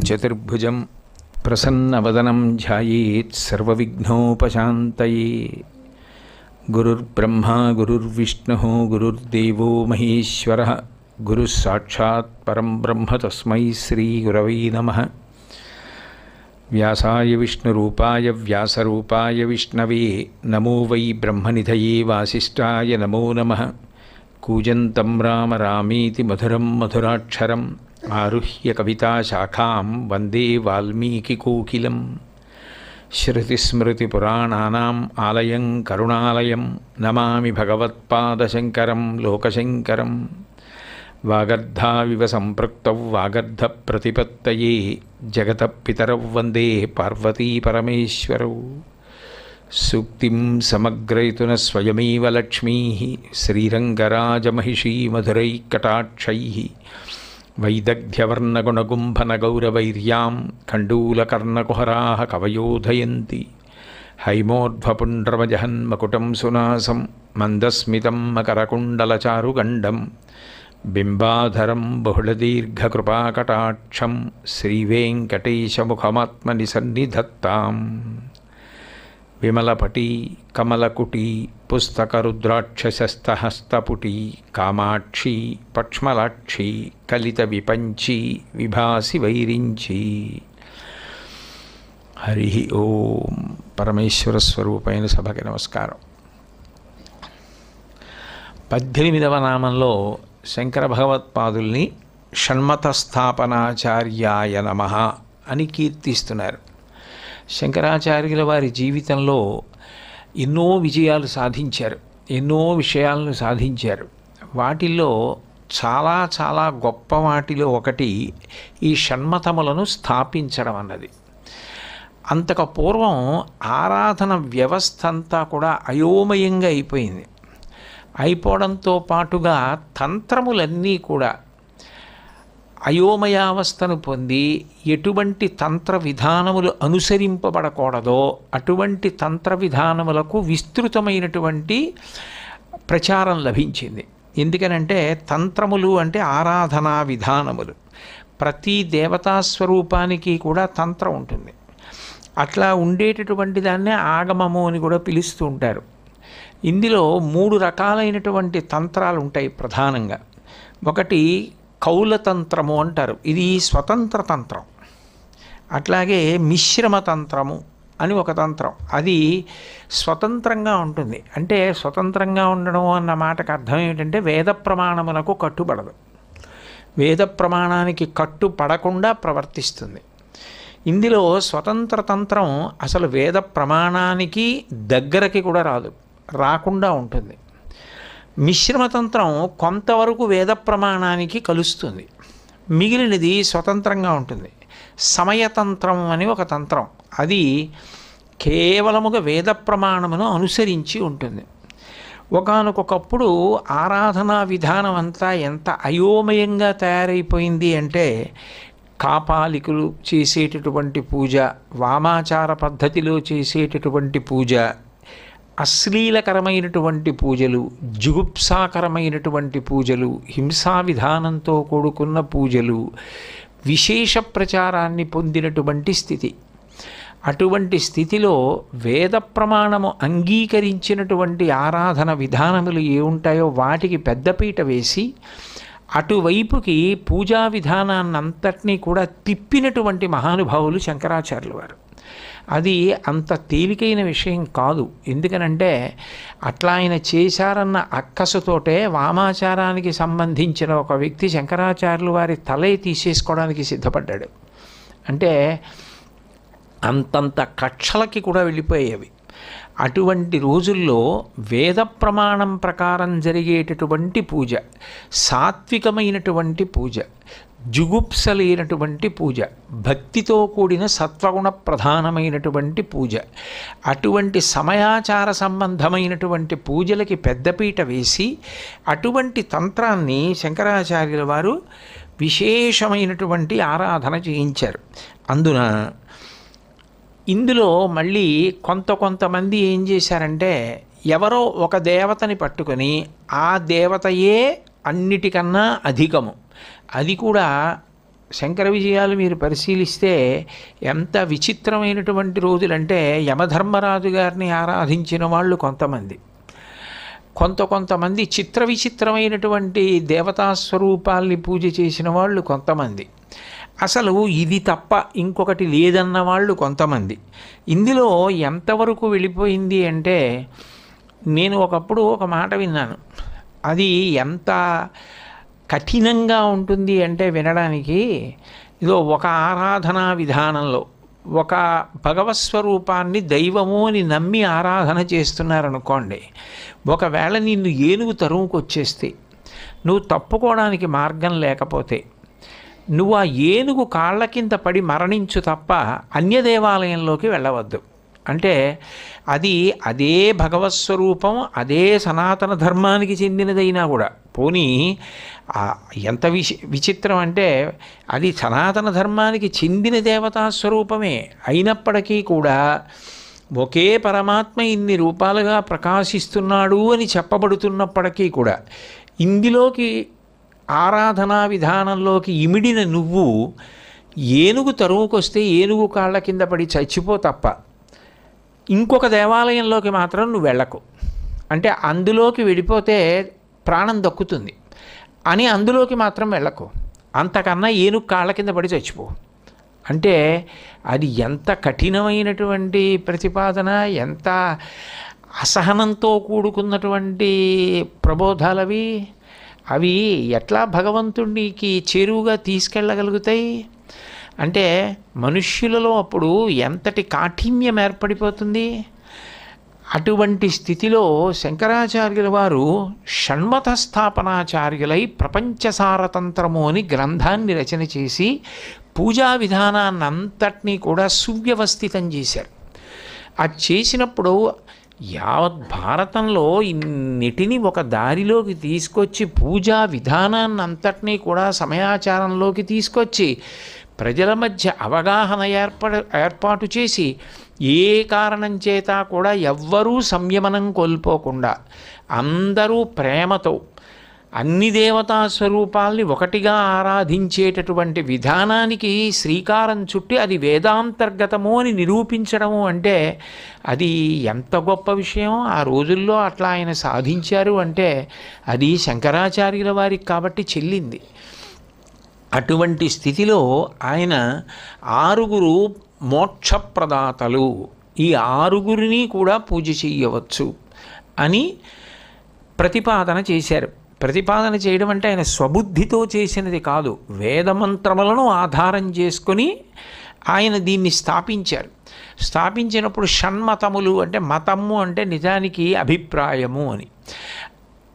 చతుర్భుజం ప్రసన్నవదనం ధ్యాయేత్ సర్వవిఘ్నోపశాంతయే. గురుర్బ్రహ్మా గురుర్విష్ణుః గురుర్దేవో మహేశ్వరః గురుః సాక్షాత్ పరం బ్రహ్మ తస్మై శ్రీగురవై నమః. వ్యాసాయ విష్ణురూపాయ వ్యాసరూపాయ విష్ణవే నమో వై బ్రహ్మనిధయే వాసిష్ఠాయ నమో నమః. కూజంతం రామ రామేతి మధురం మధురాక్షరం ఆరుహ్య కవితాశాఖాం వందే వాల్మీకికోకిలం. శృతిస్మృతిపురాణానాం ఆలయం కరుణాలయం నమామి భగవత్పాదశంకరం లోకశంకరం. వాగర్ధావివ సంపృక్తౌ వాగర్ధప్రతిపత్తయే జగతః పితరౌ వందే పార్వతీపరమేశ్వరౌ. సూక్తిం సమగ్రయతున స్వయమేవ లక్ష్మీః శ్రీరంగరాజమహిషీ మధురైకటాక్షైః. వైదగ్ధ్యవర్ణగుణగుంభనగౌరవైర్యాం ఖండూలకర్ణకుహరాः కవయోధయంతి. హైమోర్ధ్వపుండ్రమజహన్మకుటం సునాసం మందస్మితం మకరకుండలచారుగండం. బింబాధరం బహుళదీర్ఘకృపాకటాక్షం శ్రీవేంకటేశముఖమాత్మని సన్నిధత్తాం. విమలపటీ కమలకుటీ పుస్తకరుద్రాక్షసస్తహస్తపుటీ కామాక్షీ పక్ష్మలాక్షీ కలిత విపంచీ విభాసి వైరించి. హరి ఓం. పరమేశ్వర స్వరూపైన సభకి నమస్కారం. 18వ నామంలో శంకర భగవత్పాదుల్ని షణ్మతస్థాపనాచార్యాయ నమః అని కీర్తిస్తున్నారు. శంకరాచార్యుల వారి జీవితంలో ఎన్నో విజయాలు సాధించారు, ఎన్నో విషయాలను సాధించారు. వాటిల్లో చాలా చాలా గొప్ప వాటిలో ఒకటి ఈ షణ్మతములను స్థాపించడం అన్నది. అంతకు పూర్వం ఆరాధన వ్యవస్థ అంతా కూడా అయోమయంగా అయిపోయింది. అయిపోవడంతో పాటుగా తంత్రములన్నీ కూడా అయోమయావస్థను పొంది ఎటువంటి తంత్ర విధానములు అనుసరింపబడకూడదో అటువంటి తంత్ర విధానములకు విస్తృతమైనటువంటి ప్రచారం లభించింది. ఎందుకనంటే తంత్రములు అంటే ఆరాధనా విధానములు. ప్రతి దేవతాస్వరూపానికి కూడా తంత్రం ఉంటుంది. అట్లా ఉండేటటువంటి దాన్నే ఆగమము అని కూడా పిలుస్తూ ఉంటారు. ఇందులో 3 రకాలైనటువంటి తంత్రాలు ఉంటాయి ప్రధానంగా. ఒకటి కౌలతంత్రము అంటారు, ఇది స్వతంత్ర తంత్రం. అట్లాగే మిశ్రమ తంత్రము అని ఒక తంత్రం, అది స్వతంత్రంగా ఉంటుంది. అంటే స్వతంత్రంగా ఉండడం అన్న మాటకు అర్థం ఏమిటంటే వేద ప్రమాణములకు కట్టుబడదు, వేద ప్రమాణానికి కట్టుపడకుండా ప్రవర్తిస్తుంది. ఇందులో స్వతంత్ర తంత్రం అసలు వేద ప్రమాణానికి దగ్గరకి కూడా రాకుండా ఉంటుంది. మిశ్రమతంత్రం కొంతవరకు వేద ప్రమాణానికి కలుస్తుంది, మిగిలినది స్వతంత్రంగా ఉంటుంది. సమయతంత్రం అని ఒక తంత్రం, అది కేవలముగా వేద ప్రమాణమును అనుసరించి ఉంటుంది. ఒకానొకప్పుడు ఆరాధనా విధానం అంతా ఎంత అయోమయంగా తయారైపోయింది అంటే కాపాలికులు చేసేటటువంటి పూజ, వామాచార పద్ధతిలో చేసేటటువంటి పూజ, అశ్లీలకరమైనటువంటి పూజలు, జుగుప్సాకరమైనటువంటి పూజలు, హింసా విధానంతో కూడుకున్న పూజలు విశేష ప్రచారాన్ని పొందినటువంటి స్థితి. అటువంటి స్థితిలో వేద ప్రమాణము అంగీకరించినటువంటి ఆరాధన విధానములు ఏ ఉంటాయో వాటికి పెద్దపీట వేసి అటువైపుకి పూజా విధానాన్నంతటినీ కూడా తిప్పినటువంటి మహానుభావులు శంకరాచార్యుల వారు. అది అంత తేలికైన విషయం కాదు. ఎందుకనంటే అట్లా ఆయన చేశారన్న అక్కసుతోటే వామాచారానికి సంబంధించిన ఒక వ్యక్తి శంకరాచార్యులు వారి తలే తీసేసుకోవడానికి సిద్ధపడ్డాడు. అంటే అంతంత కక్షలకి కూడా వెళ్ళిపోయేవి. అటువంటి రోజుల్లో వేద ప్రమాణం ప్రకారం జరిగేటటువంటి పూజ, సాత్వికమైనటువంటి పూజ, జుగుప్సలేనటువంటి పూజ, భక్తితో కూడిన సత్వగుణ ప్రధానమైనటువంటి పూజ, అటువంటి సమయాచార సంబంధమైనటువంటి పూజలకి పెద్దపీట వేసి అటువంటి తంత్రాన్ని శంకరాచార్యుల వారు విశేషమైనటువంటి ఆరాధన చేయించారు. అందున ఇందులో మళ్ళీ కొంతమంది ఏం చేశారంటే ఎవరో ఒక దేవతని పట్టుకొని ఆ దేవతయే అన్నిటికన్నా అధికము, అది కూడా శంకర విజయాలు మీరు పరిశీలిస్తే ఎంత విచిత్రమైనటువంటి రోజులంటే యమధర్మరాజు గారిని ఆరాధించిన వాళ్ళు కొంతమంది, కొంతమంది చిత్ర విచిత్రమైనటువంటి దేవతా స్వరూపాల్ని పూజ చేసిన వాళ్ళు కొంతమంది, అసలు ఇది తప్ప ఇంకొకటి లేదన్న వాళ్ళు కొంతమంది. ఇందులో ఎంతవరకు వెళ్ళిపోయింది అంటే, నేను ఒకప్పుడు ఒక మాట విన్నాను, అది ఎంత కఠినంగా ఉంటుంది అంటే వినడానికి, ఇదో ఒక ఆరాధనా విధానంలో ఒక భగవత్స్వరూపాన్ని దైవము అని నమ్మి ఆరాధన చేస్తున్నారనుకోండి, ఒకవేళ నిన్ను ఏనుగు తరుముకొచ్చేస్తే, నువ్వు తప్పుకోవడానికి మార్గం లేకపోతే, నువ్వు ఆ ఏనుగు కాళ్ళ కింద పడి మరణించు తప్ప అన్య దేవాలయంలోకి వెళ్ళవద్దు. అంటే అది అదే భగవత్స్వరూపం, అదే సనాతన ధర్మానికి చెందినదైనా కూడా, పోనీ ఎంత విచిత్రం అంటే అది సనాతన ధర్మానికి చెందిన దేవతా స్వరూపమే అయినప్పటికీ కూడా ఒకే పరమాత్మ ఇన్ని రూపాలుగా ప్రకాశిస్తున్నాడు అని చెప్పబడుతున్నప్పటికీ కూడా ఇందులోకి ఆరాధనా విధానంలోకి ఇమిడిన నువ్వు ఏనుగు తరువుకొస్తే ఏనుగు కాళ్ళ కింద పడి చచ్చిపో తప్ప ఇంకొక దేవాలయంలోకి మాత్రం నువ్వు వెళ్ళకు. అంటే అందులోకి వెళ్ళిపోతే ప్రాణం దక్కుతుంది అని అందులోకి మాత్రం వెళ్ళకు, అంతకన్నా ఏనుగు కాళ్ళ కింద పడి చచ్చిపో. అంటే అది ఎంత కఠినమైనటువంటి ప్రతిపాదన, ఎంత అసహనంతో కూడుకున్నటువంటి ప్రబోధాలవి. అవి ఎట్లా భగవంతుడికి చేరువుగా తీసుకెళ్ళగలుగుతాయి అంటే మనుష్యులలో అప్పుడు ఎంతటి కాఠిన్యం ఏర్పడిపోతుంది. అటువంటి స్థితిలో శంకరాచార్యుల వారు షణ్మత స్థాపనాచార్యులై ప్రపంచసారతంత్రము అని గ్రంథాన్ని రచన చేసి పూజా విధానాన్ని అంతటినీ కూడా సువ్యవస్థితం చేశారు. అది చేసినప్పుడు యావత్ భారతంలో ఇన్నిటిని ఒక దారిలోకి తీసుకొచ్చి పూజా విధానాన్ని అంతటినీ కూడా సమయాచారంలోకి తీసుకొచ్చి ప్రజల మధ్య అవగాహన ఏర్పాటు చేసి ఏ కారణం చేత కూడా ఎవ్వరూ సంయమనం కోల్పోకుండా అందరూ ప్రేమతో అన్ని దేవతా స్వరూపాల్ని ఒకటిగా ఆరాధించేటటువంటి విధానానికి శ్రీకారం చుట్టి అది వేదాంతర్గతము అని నిరూపించడము అంటే అది ఎంత గొప్ప విషయం. ఆ రోజుల్లో అట్లా ఆయన సాధించారు అంటే అది శంకరాచార్యుల వారికి కాబట్టి చెల్లింది. అటువంటి స్థితిలో ఆయన 6 మోక్షప్రదాతలు, ఈ 6 కూడా పూజ చేయవచ్చు అని ప్రతిపాదన చేశారు. ప్రతిపాదన చేయడం అంటే ఆయన స్వబుద్ధితో చేసినది కాదు, వేదమంత్రములను ఆధారం చేసుకొని ఆయన దీన్ని స్థాపించారు. స్థాపించినప్పుడు షణ్మతములు అంటే మతము అంటే నిజానికి అభిప్రాయము అని,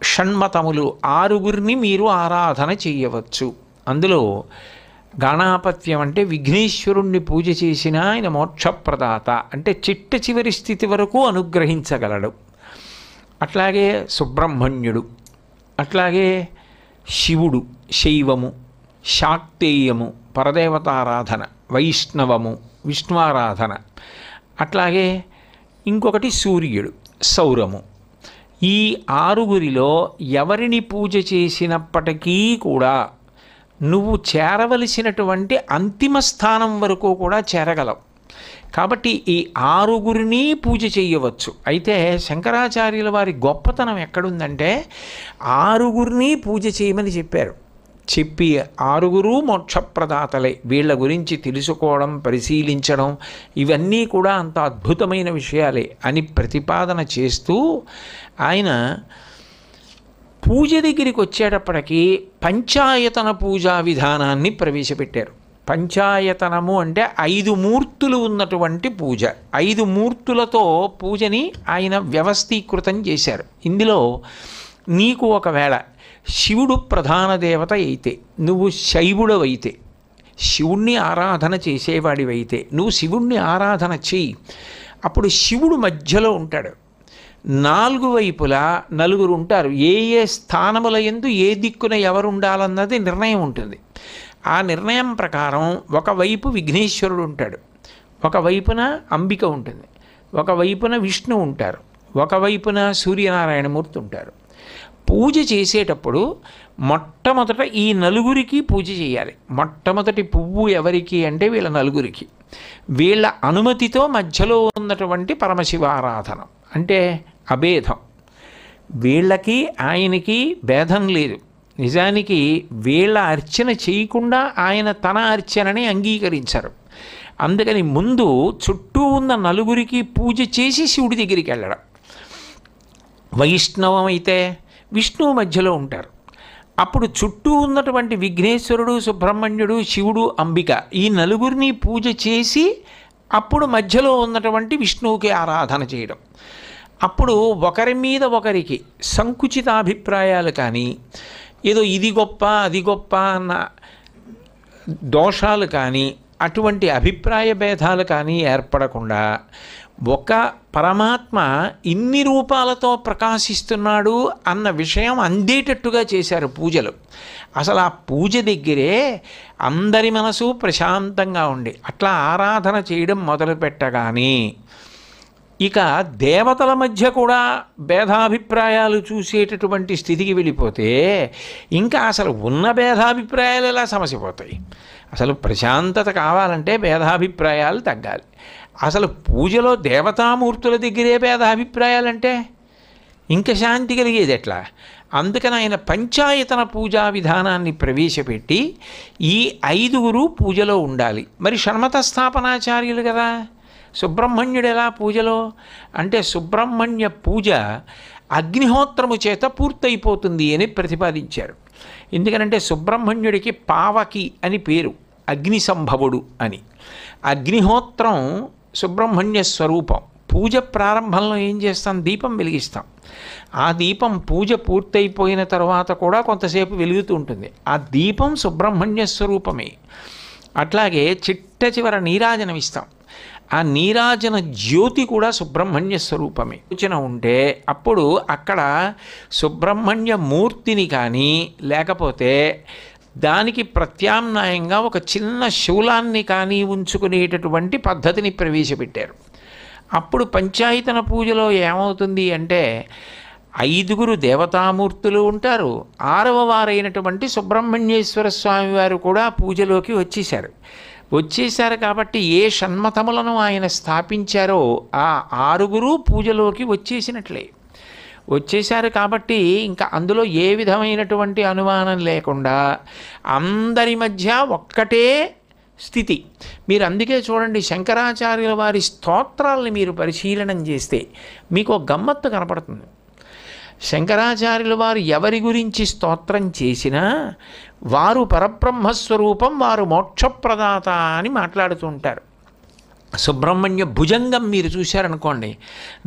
షణ్మతములు 6 మీరు ఆరాధన చేయవచ్చు. అందులో గణాపత్యం అంటే విఘ్నేశ్వరుణ్ణి పూజ చేసిన ఆయన మోక్షప్రదాత అంటే చిట్ట చివరి స్థితి వరకు అనుగ్రహించగలడు. అట్లాగే సుబ్రహ్మణ్యుడు, అట్లాగే శివుడు శైవము, శాక్తేయము పరదేవతారాధన, వైష్ణవము విష్ణువారాధన, అట్లాగే ఇంకొకటి సూర్యుడు సౌరము. ఈ 6 ఎవరిని పూజ చేసినప్పటికీ కూడా నువ్వు చేరవలసినటువంటి అంతిమ స్థానం వరకు కూడా చేరగలవు. కాబట్టి ఈ 6 పూజ చేయవచ్చు. అయితే శంకరాచార్యుల వారి గొప్పతనం ఎక్కడుందంటే 6 పూజ చేయమని చెప్పారు. చెప్పి 6 మోక్షప్రదాతలే, వీళ్ళ గురించి తెలుసుకోవడం పరిశీలించడం ఇవన్నీ కూడా అంత అద్భుతమైన విషయాలే అని ప్రతిపాదన చేస్తూ ఆయన పూజ దగ్గరికి వచ్చేటప్పటికి పంచాయతన పూజా విధానాన్ని ప్రవేశపెట్టారు. పంచాయతనము అంటే 5 మూర్తులు ఉన్నటువంటి పూజ, 5 మూర్తులతో పూజని ఆయన వ్యవస్థీకృతం చేశారు. ఇందులో నీకు ఒకవేళ శివుడు ప్రధాన దేవత అయితే, నువ్వు శైవుడవైతే, శివుణ్ణి ఆరాధన చేసేవాడివైతే నువ్వు శివుణ్ణి ఆరాధన చెయ్యి. అప్పుడు శివుడు మధ్యలో ఉంటాడు, 4 వైపులా 9 ఉంటారు. ఏ ఏ స్థానముల యందు ఏ దిక్కున ఎవరు ఉండాలన్నది నిర్ణయం ఉంటుంది. ఆ నిర్ణయం ప్రకారం ఒకవైపు విఘ్నేశ్వరుడు ఉంటాడు, ఒకవైపున అంబిక ఉంటుంది, ఒకవైపున విష్ణు ఉంటారు, ఒకవైపున సూర్యనారాయణమూర్తి ఉంటారు. పూజ చేసేటప్పుడు మొట్టమొదట ఈ నలుగురికి పూజ చేయాలి. మొట్టమొదటి పువ్వు ఎవరికి అంటే వీళ్ళ నలుగురికి. వీళ్ళ అనుమతితో మధ్యలో ఉన్నటువంటి పరమశివారాధన అంటే అభేదం. వీళ్ళకి ఆయనకి భేదం లేదు. నిజానికి వీళ్ళ అర్చన చేయకుండా ఆయన తన అర్చనని అంగీకరించారు. అందుకని ముందు చుట్టూ ఉన్న నలుగురికి పూజ చేసి శివుడి దగ్గరికి వెళ్ళడం. వైష్ణవం అయితే విష్ణువు మధ్యలో ఉంటారు. అప్పుడు చుట్టూ ఉన్నటువంటి విఘ్నేశ్వరుడు, సుబ్రహ్మణ్యుడు, శివుడు, అంబిక ఈ నలుగురిని పూజ చేసి అప్పుడు మధ్యలో ఉన్నటువంటి విష్ణువుకి ఆరాధన చేయడం. అప్పుడు ఒకరి మీద ఒకరికి సంకుచితాభిప్రాయాలు కానీ, ఏదో ఇది గొప్ప అది గొప్ప అన్న దోషాలు కానీ, అటువంటి అభిప్రాయ భేదాలు కానీ ఏర్పడకుండా ఒక పరమాత్మ ఇన్ని రూపాలతో ప్రకాశిస్తున్నాడు అన్న విషయం అందేటట్టుగా చేశారు పూజలు. అసలు ఆ పూజ దగ్గరే అందరి మనసు ప్రశాంతంగా ఉండి అట్లా ఆరాధన చేయడం మొదలుపెట్టగానే ఇక దేవతల మధ్య కూడా భేదాభిప్రాయాలు చూసేటటువంటి స్థితికి వెళ్ళిపోతే ఇంకా అసలు ఉన్న భేదాభిప్రాయాలు ఎలా సమసిపోతాయి. అసలు ప్రశాంతత కావాలంటే భేదాభిప్రాయాలు తగ్గాలి. అసలు పూజలో దేవతామూర్తుల దగ్గరే భేదాభిప్రాయాలంటే ఇంకా శాంతి కలిగేది ఎట్లా? అందుకని ఆయన పంచాయతన పూజా విధానాన్ని ప్రవేశపెట్టి ఈ 5గురు పూజలో ఉండాలి. మరి షణ్మత స్థాపనాచార్యులు కదా, సుబ్రహ్మణ్యుడు ఎలా పూజలో అంటే సుబ్రహ్మణ్య పూజ అగ్నిహోత్రము చేత పూర్తయిపోతుంది అని ప్రతిపాదించారు. ఎందుకనంటే సుబ్రహ్మణ్యుడికి పావకి అని పేరు, అగ్ని సంభవుడు అని. అగ్నిహోత్రం సుబ్రహ్మణ్య స్వరూపం. పూజ ప్రారంభంలో ఏం చేస్తాం? దీపం వెలిగిస్తాం. ఆ దీపం పూజ పూర్తయిపోయిన తర్వాత కూడా కొంతసేపు వెలుగుతూ ఉంటుంది. ఆ దీపం సుబ్రహ్మణ్య స్వరూపమే. అట్లాగే చిట్ట చివర నీరాజనం ఇస్తాం. ఆ నీరాజన జ్యోతి కూడా సుబ్రహ్మణ్య స్వరూపమే. సూచన ఉంటే అప్పుడు అక్కడ సుబ్రహ్మణ్య మూర్తిని కానీ లేకపోతే దానికి ప్రత్యామ్నాయంగా ఒక చిన్న శూలాన్ని కానీ ఉంచుకునేటటువంటి పద్ధతిని ప్రవేశపెట్టారు. అప్పుడు పంచాయతన పూజలో ఏమవుతుంది అంటే 5గురు దేవతామూర్తులు ఉంటారు. 6వ వారైనటువంటి సుబ్రహ్మణ్యేశ్వర స్వామి వారు కూడా పూజలోకి వచ్చేశారు కాబట్టి ఏ షణ్మతములను ఆయన స్థాపించారో ఆ 6గురు పూజలోకి వచ్చేశారు కాబట్టి ఇంకా అందులో ఏ విధమైనటువంటి అనుమానం లేకుండా అందరి మధ్య ఒక్కటే స్థితి. మీరు అందుకే చూడండి, శంకరాచార్యుల వారి స్తోత్రాలని మీరు పరిశీలనం చేస్తే మీకు ఒక గమ్మత్తు కనపడుతుంది. శంకరాచార్యుల వారు ఎవరి గురించి స్తోత్రం చేసినా వారు పరబ్రహ్మస్వరూపం, వారు మోక్షప్రదాత అని మాట్లాడుతూ ఉంటారు. సుబ్రహ్మణ్య భుజంగం మీరు చూశారనుకోండి,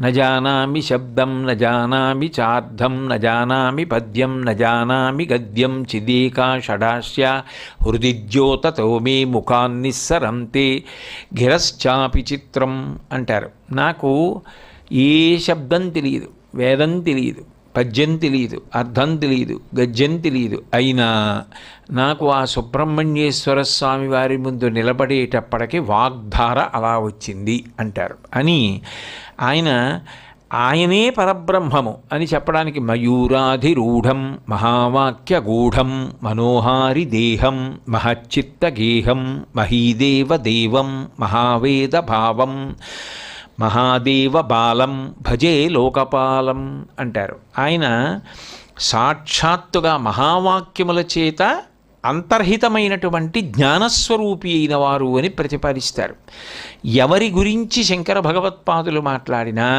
నజానామి శబ్దం నజానామి చార్థం నజానామి పద్యం నజానామి గద్యం చిదేకా షడాస్య హృదిజ్యోతతో మే ముఖాన్నిస్సరంతే గిరశ్చాపి చిత్రం అంటారు. నాకు ఏ శబ్దం తెలియదు, వేదం తెలియదు, పద్యం తెలియదు, అర్థం తెలియదు, గద్యం తెలియదు, అయినా నాకు ఆ సుబ్రహ్మణ్యేశ్వర స్వామి వారి ముందు నిలబడేటప్పటికి వాగ్ధార అలా వచ్చింది అంటారు. అని ఆయనే పరబ్రహ్మము అని చెప్పడానికి మయూరాధిరూఢం మహావాక్యగూఢం మనోహారి దేహం మహచ్చిత్తగేహం మహీదేవ దేవం మహావేద భావం మహాదేవ బాలం భజే లోకపాలం అంటారు. ఆయన సాక్షాత్తుగా మహావాక్యముల చేత అంతర్హితమైనటువంటి జ్ఞానస్వరూపి అయిన వారు అని ప్రతిపాదిస్తారు. ఎవరి గురించి శంకర భగవత్పాదులు మాట్లాడినా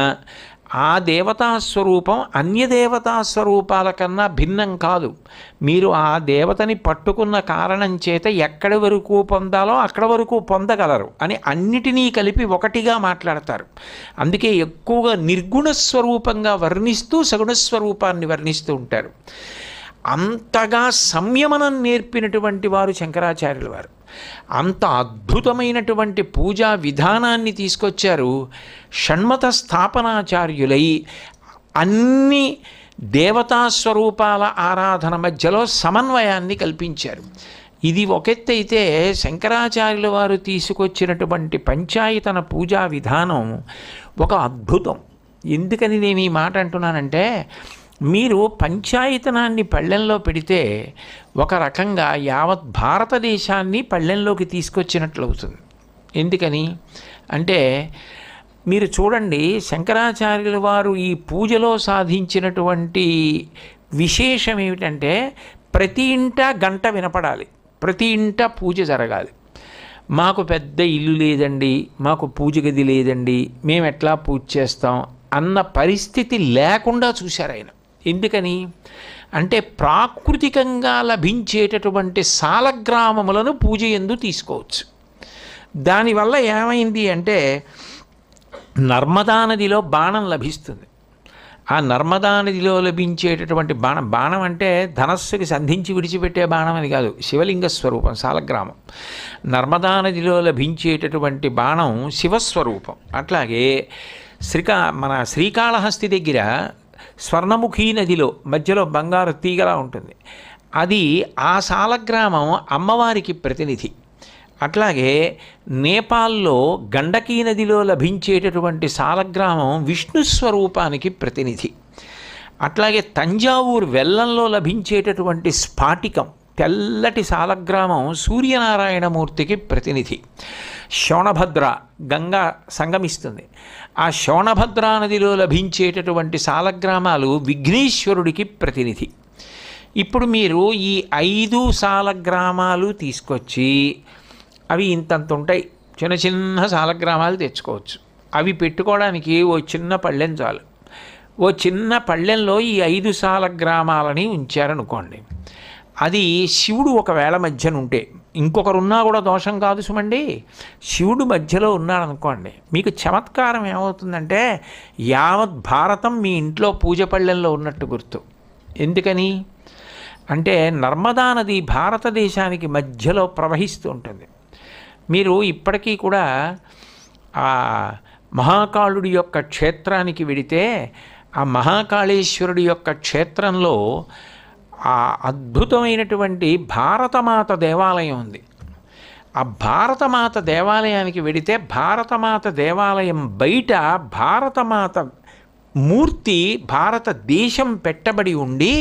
ఆ దేవతాస్వరూపం అన్య దేవతాస్వరూపాల కన్నా భిన్నం కాదు. మీరు ఆ దేవతని పట్టుకున్న కారణం చేత ఎక్కడి వరకు పొందాలో అక్కడ వరకు పొందగలరు అని అన్నిటినీ కలిపి ఒకటిగా మాట్లాడతారు. అందుకే ఎక్కువగా నిర్గుణ స్వరూపంగా వర్ణిస్తూ సగుణస్వరూపాన్ని వర్ణిస్తూ ఉంటారు. అంతగా సంయమనం నేర్పినటువంటి వారు శంకరాచార్యుల వారు. అంత అద్భుతమైనటువంటి పూజా విధానాన్ని తీసుకొచ్చారు. షణ్మత స్థాపనాచార్యులై అన్ని దేవతాస్వరూపాల ఆరాధన మధ్యలో సమన్వయాన్ని కల్పించారు. ఇది ఒకెత్తైతే శంకరాచార్యుల వారు తీసుకొచ్చినటువంటి పంచాయతన పూజా విధానం ఒక అద్భుతం. ఎందుకని నేను ఈ మాట అంటున్నానంటే మీరు పంచాయతనాన్ని పళ్ళెంలో పెడితే ఒక రకంగా యావత్ భారతదేశాన్ని పళ్ళెంలోకి తీసుకొచ్చినట్లు అవుతుంది. ఎందుకని అంటే మీరు చూడండి, శంకరాచార్యుల వారు ఈ పూజలో సాధించినటువంటి విశేషం ఏమిటంటే ప్రతి ఇంట గంట వినపడాలి, ప్రతి ఇంట పూజ జరగాలి. మాకు పెద్ద ఇల్లు లేదండి, మాకు పూజ గది లేదండి, మేము ఎట్లా పూజ చేస్తాం అన్న పరిస్థితి లేకుండా చూశారు ఆయన. ఎందుకని అంటే ప్రాకృతికంగా లభించేటటువంటి సాలగ్రామములను పూజ యందు తీసుకోవచ్చు. దానివల్ల ఏమైంది అంటే నర్మదా నదిలో బాణం లభిస్తుంది. ఆ నర్మదా నదిలో లభించేటటువంటి బాణం అంటే ధనస్సుకి సంధించి విడిచిపెట్టే బాణం అని కాదు, శివలింగ స్వరూపం సాలగ్రామం. నర్మదా నదిలో లభించేటటువంటి బాణం శివస్వరూపం. అట్లాగే మన శ్రీకాళహస్తి దగ్గర స్వర్ణముఖి నదిలో మధ్యలో బంగారు తీగలా ఉంటుంది, అది ఆ సాలగ్రామం అమ్మవారికి ప్రతినిధి. అట్లాగే నేపాల్లో గండకీ నదిలో లభించేటటువంటి సాలగ్రామం విష్ణు స్వరూపానికి ప్రతినిధి. అట్లాగే తంజావూరు వెల్లంలో లభించేటటువంటి స్ఫాటికం తెల్లటి సాలగ్రామం సూర్యనారాయణమూర్తికి ప్రతినిధి. శోణభద్ర గంగా సంగమిస్తుంది, ఆ శోణభద్రా నదిలో లభించేటటువంటి సాలగ్రామాలు విఘ్నేశ్వరుడికి ప్రతినిధి. ఇప్పుడు మీరు ఈ 5 సాలగ్రామాలు తీసుకొచ్చి అవి ఇంతంత ఉంటాయి, చిన్న చిన్న సాలగ్రామాలు తెచ్చుకోవచ్చు. అవి పెట్టుకోవడానికి ఓ చిన్న పళ్ళెం చాలు. ఓ చిన్న పళ్ళెంలో ఈ 5 సాలగ్రామాలని ఉంచారనుకోండి, అది శివుడు ఒకవేళ మధ్యన ఉంటే, ఇంకొకరున్నా కూడా దోషం కాదు సుమండి, శివుడు మధ్యలో ఉన్నాడనుకోండి, మీకు చమత్కారం ఏమవుతుందంటే యావత్ భారతం మీ ఇంట్లో పూజ పళ్ళెంలో ఉన్నట్టు గుర్తు. ఎందుకని అంటే నర్మదా నది భారతదేశానికి మధ్యలో ప్రవహిస్తూ ఉంటుంది. మీరు ఇప్పటికీ కూడా ఆ మహాకాళుడి యొక్క క్షేత్రానికి వెడితే ఆ మహాకాళేశ్వరుడి యొక్క క్షేత్రంలో ఆ అద్భుతమైనటువంటి భారతమాత దేవాలయం ఉంది. ఆ భారతమాత దేవాలయానికి వెడితే భారతమాత దేవాలయం బయట భారతమాత మూర్తి భారతదేశం పెట్టబడి ఉండి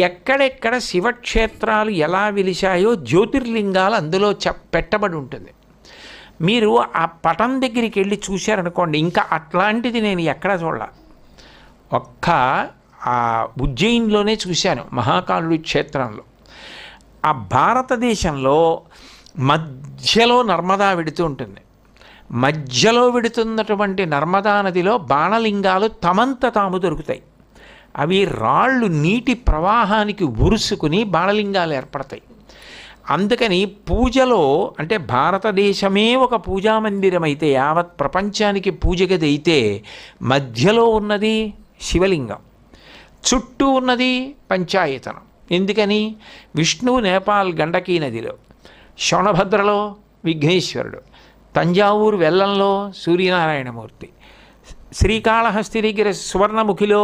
ఎక్కడెక్కడ శివక్షేత్రాలు ఎలా వెలిశాయో జ్యోతిర్లింగాలు అందులో పెట్టబడి ఉంటుంది. మీరు ఆ పటం దగ్గరికి వెళ్ళి చూశారనుకోండి, ఇంకా అట్లాంటిది నేను ఎక్కడ చూడాల. ఒక్క ఆ ఉజ్జయిన్లోనే చూశాను, మహాకాళుడి క్షేత్రంలో. ఆ భారతదేశంలో మధ్యలో నర్మదా వెడుతూ ఉంటుంది. మధ్యలో వెడుతున్నటువంటి నర్మదా నదిలో బాణలింగాలు తమంత తాము దొరుకుతాయి. అవి రాళ్ళు నీటి ప్రవాహానికి ఉరుసుకుని బాణలింగాలు ఏర్పడతాయి. అందుకని పూజలో అంటే భారతదేశమే ఒక పూజా మందిరం అయితే, యావత్ ప్రపంచానికి పూజ గది అయితే, మధ్యలో ఉన్నది శివలింగం, చుట్టూ ఉన్నది పంచాయతనం. ఎందుకని విష్ణువు నేపాల్ గండకీ నదిలో, శోణభద్రలో విఘ్నేశ్వరుడు, తంజావూరు వెల్లంలో సూర్యనారాయణమూర్తి, శ్రీకాళహస్తి దగ్గర సువర్ణముఖిలో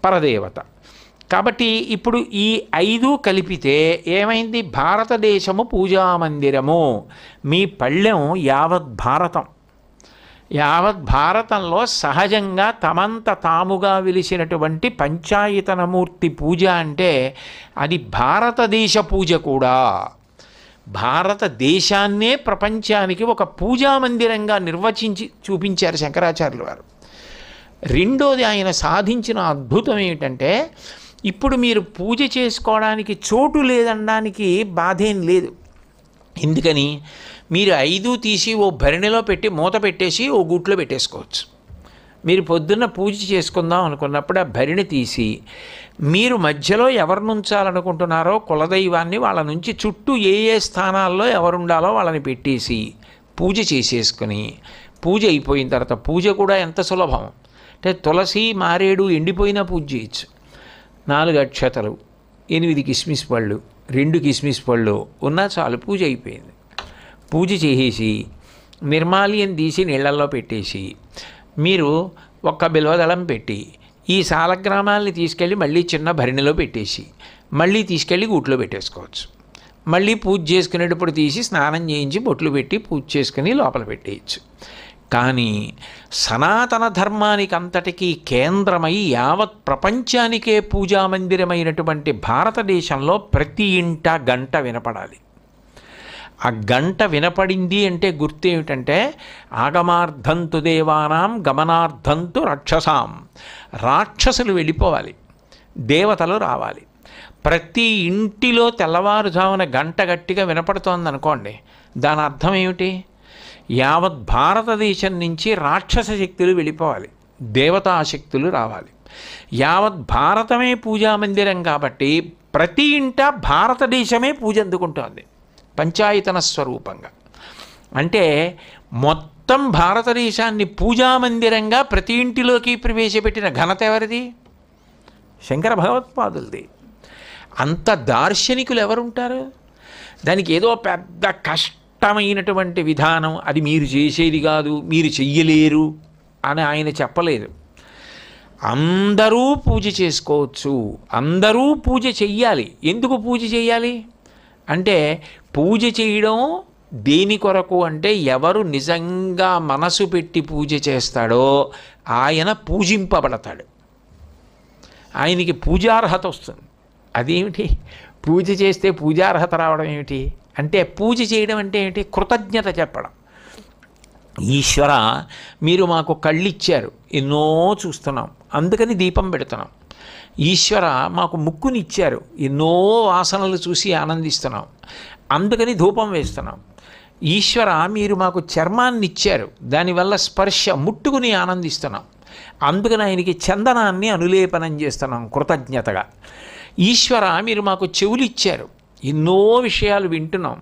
పరదేవత. కాబట్టి ఇప్పుడు ఈ 5 కలిపితే ఏమైంది? భారతదేశము పూజామందిరము. మీ పళ్ళెం యావత్ భారతం. యావత్ భారతంలో సహజంగా తమంత తాముగా వెలిసినటువంటి పంచాయతనమూర్తి పూజ అంటే అది భారతదేశ పూజ కూడా. భారతదేశాన్నే ప్రపంచానికి ఒక పూజామందిరంగా నిర్వచించి చూపించారు శంకరాచార్యుల వారు. రెండోది ఆయన సాధించిన అద్భుతం ఏమిటంటే, ఇప్పుడు మీరు పూజ చేసుకోవడానికి చోటు లేదనడానికి బాధేం లేదు. ఎందుకని మీరు 5 తీసి ఓ భరణిలో పెట్టి మూత పెట్టేసి ఓ గూట్లో పెట్టేసుకోవచ్చు. మీరు పొద్దున్న పూజ చేసుకుందాం అనుకున్నప్పుడు ఆ భరిణి తీసి మీరు మధ్యలో ఎవరు నుంచాలనుకుంటున్నారో కులదైవాన్ని వాళ్ళ నుంచి చుట్టూ ఏ ఏ స్థానాల్లో ఎవరుండాలో వాళ్ళని పెట్టేసి పూజ చేసేసుకుని, పూజ అయిపోయిన తర్వాత పూజ కూడా ఎంత సులభం అంటే తులసి మారేడు ఎండిపోయినా పూజ చేయొచ్చు. 4 అక్షతలు, 8 కిస్మిస్ పళ్ళు, 2 కిస్మిస్ పళ్ళు ఉన్నా చాలు, పూజ అయిపోయింది. పూజ చేసేసి నిర్మాల్యం తీసి నీళ్ళల్లో పెట్టేసి మీరు ఒక్క బిల్వదళం పెట్టి ఈ సాలగ్రామాలని తీసుకెళ్ళి మళ్ళీ చిన్న భరిణిలో పెట్టేసి మళ్ళీ తీసుకెళ్ళి గూట్లో పెట్టేసుకోవచ్చు. మళ్ళీ పూజ చేసుకునేటప్పుడు తీసి స్నానం చేయించి బొట్లు పెట్టి పూజ చేసుకుని లోపల పెట్టేయచ్చు. కానీ సనాతన ధర్మానికి అంతటికీ కేంద్రమై యావత్ ప్రపంచానికే పూజా మందిరమైనటువంటి భారతదేశంలో ప్రతి ఇంట గంట వినపడాలి. ఆ గంట వినపడింది అంటే గుర్తు ఏమిటంటే ఆగమార్థంతు దేవానాం గమనార్థంతు రాక్షసాం. రాక్షసులు వెళ్ళిపోవాలి, దేవతలు రావాలి. ప్రతి ఇంటిలో తెల్లవారుజామున గంట గట్టిగా వినపడుతోంది అనుకోండి, దాని అర్థం ఏమిటి? యావత్ భారతదేశం నుంచి రాక్షస శక్తులు వెళ్ళిపోవాలి, దేవతా శక్తులు రావాలి. యావత్ భారతమే పూజా మందిరం కాబట్టి ప్రతి ఇంట భారతదేశమే పూజ అందుకుంటోంది పంచాయతన స్వరూపంగా. అంటే మొత్తం భారతదేశాన్ని పూజా మందిరంగా ప్రతి ఇంటిలోకి ప్రవేశపెట్టిన ఘనత ఎవరిది? శంకర భగవత్పాదులది. అంత దార్శనికులు ఎవరుంటారు? దానికి ఏదో పెద్ద కష్టమైనటువంటి విధానం, అది మీరు చేసేది కాదు, మీరు చెయ్యలేరు అని ఆయన చెప్పలేదు. అందరూ పూజ చేసుకోవచ్చు, అందరూ పూజ చెయ్యాలి. ఎందుకు పూజ చెయ్యాలి అంటే, పూజ చేయడం దేని కొరకు అంటే, ఎవరు నిజంగా మనసు పెట్టి పూజ చేస్తాడో ఆయన పూజింపబడతాడు, ఆయనకి పూజార్హత వస్తుంది. అదేమిటి? పూజ చేస్తే పూజార్హత రావడం ఏమిటి అంటే, పూజ చేయడం అంటే ఏమిటి? కృతజ్ఞత చెప్పడం. ఈశ్వర, మీరు మాకు కళ్ళు ఇచ్చారు, ఎన్నో చూస్తున్నాం, అందుకని దీపం పెడుతున్నాం. ఈశ్వర, మాకు ముక్కునిచ్చారు, ఎన్నో వాసనలు చూసి ఆనందిస్తున్నాం, అందుకని ధూపం వేస్తున్నాం. ఈశ్వర, మీరు మాకు చర్మాన్ని ఇచ్చారు, దానివల్ల స్పర్శ ముట్టుకుని ఆనందిస్తున్నాం, అందుకని ఆయనకి చందనాన్ని అనులేపనం చేస్తున్నాం కృతజ్ఞతగా. ఈశ్వర, మీరు మాకు చెవులు ఇచ్చారు, ఎన్నో విషయాలు వింటున్నాం,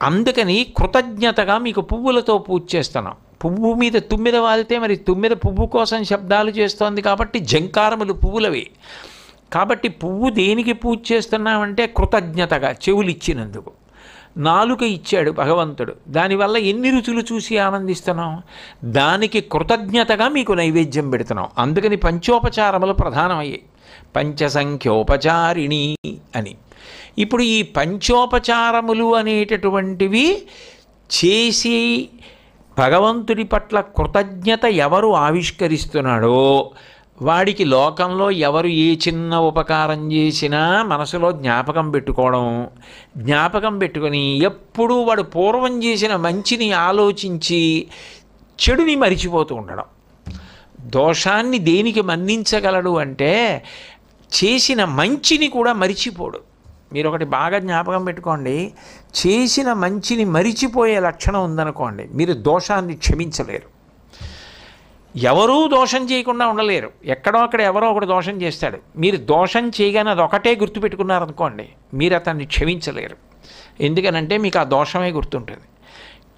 అందుకని కృతజ్ఞతగా మీకు పువ్వులతో పూజ చేస్తున్నాం. పువ్వు మీద తుమ్మిద వాలితే మరి తుమ్మిద పువ్వు కోసం శబ్దాలు చేస్తోంది కాబట్టి జంకారములు పువ్వులవి. కాబట్టి పువ్వు దేనికి పూజ చేస్తున్నామంటే కృతజ్ఞతగా, చెవులు ఇచ్చినందుకు. నాలుక ఇచ్చాడు భగవంతుడు, దానివల్ల ఎన్ని రుచులు చూసి ఆనందిస్తున్నాం, దానికి కృతజ్ఞతగా మీకు నైవేద్యం పెడుతున్నాం. అందుకని పంచోపచారములు ప్రధానమయ్యాయి, పంచసంఖ్యోపచారిణి అని. ఇప్పుడు ఈ పంచోపచారములు అనేటటువంటివి చేసి భగవంతుడి పట్ల కృతజ్ఞత ఎవరు ఆవిష్కరిస్తున్నాడో వాడికి లోకంలో ఎవరు ఏ చిన్న ఉపకారం చేసినా మనసులో జ్ఞాపకం పెట్టుకోవడం, జ్ఞాపకం పెట్టుకొని ఎప్పుడూ వాడు పూర్వం చేసిన మంచిని ఆలోచించి చెడుని మరిచిపోతూ ఉండడం. దోషాన్ని దేనికి మన్నించగలడు అంటే చేసిన మంచిని కూడా మరిచిపోడు. మీరు ఒకటి బాగా జ్ఞాపకం పెట్టుకోండి, చేసిన మంచిని మరిచిపోయే లక్షణం ఉందనుకోండి, మీరు దోషాన్ని క్షమించలేరు. ఎవరూ దోషం చేయకుండా ఉండలేరు, ఎక్కడో అక్కడ ఎవరో ఒకటి దోషం చేస్తాడు, మీరు దోషం చేయగానే అది ఒకటే గుర్తుపెట్టుకున్నారనుకోండి, మీరు అతన్ని క్షమించలేరు. ఎందుకనంటే మీకు ఆ దోషమే గుర్తుంటుంది.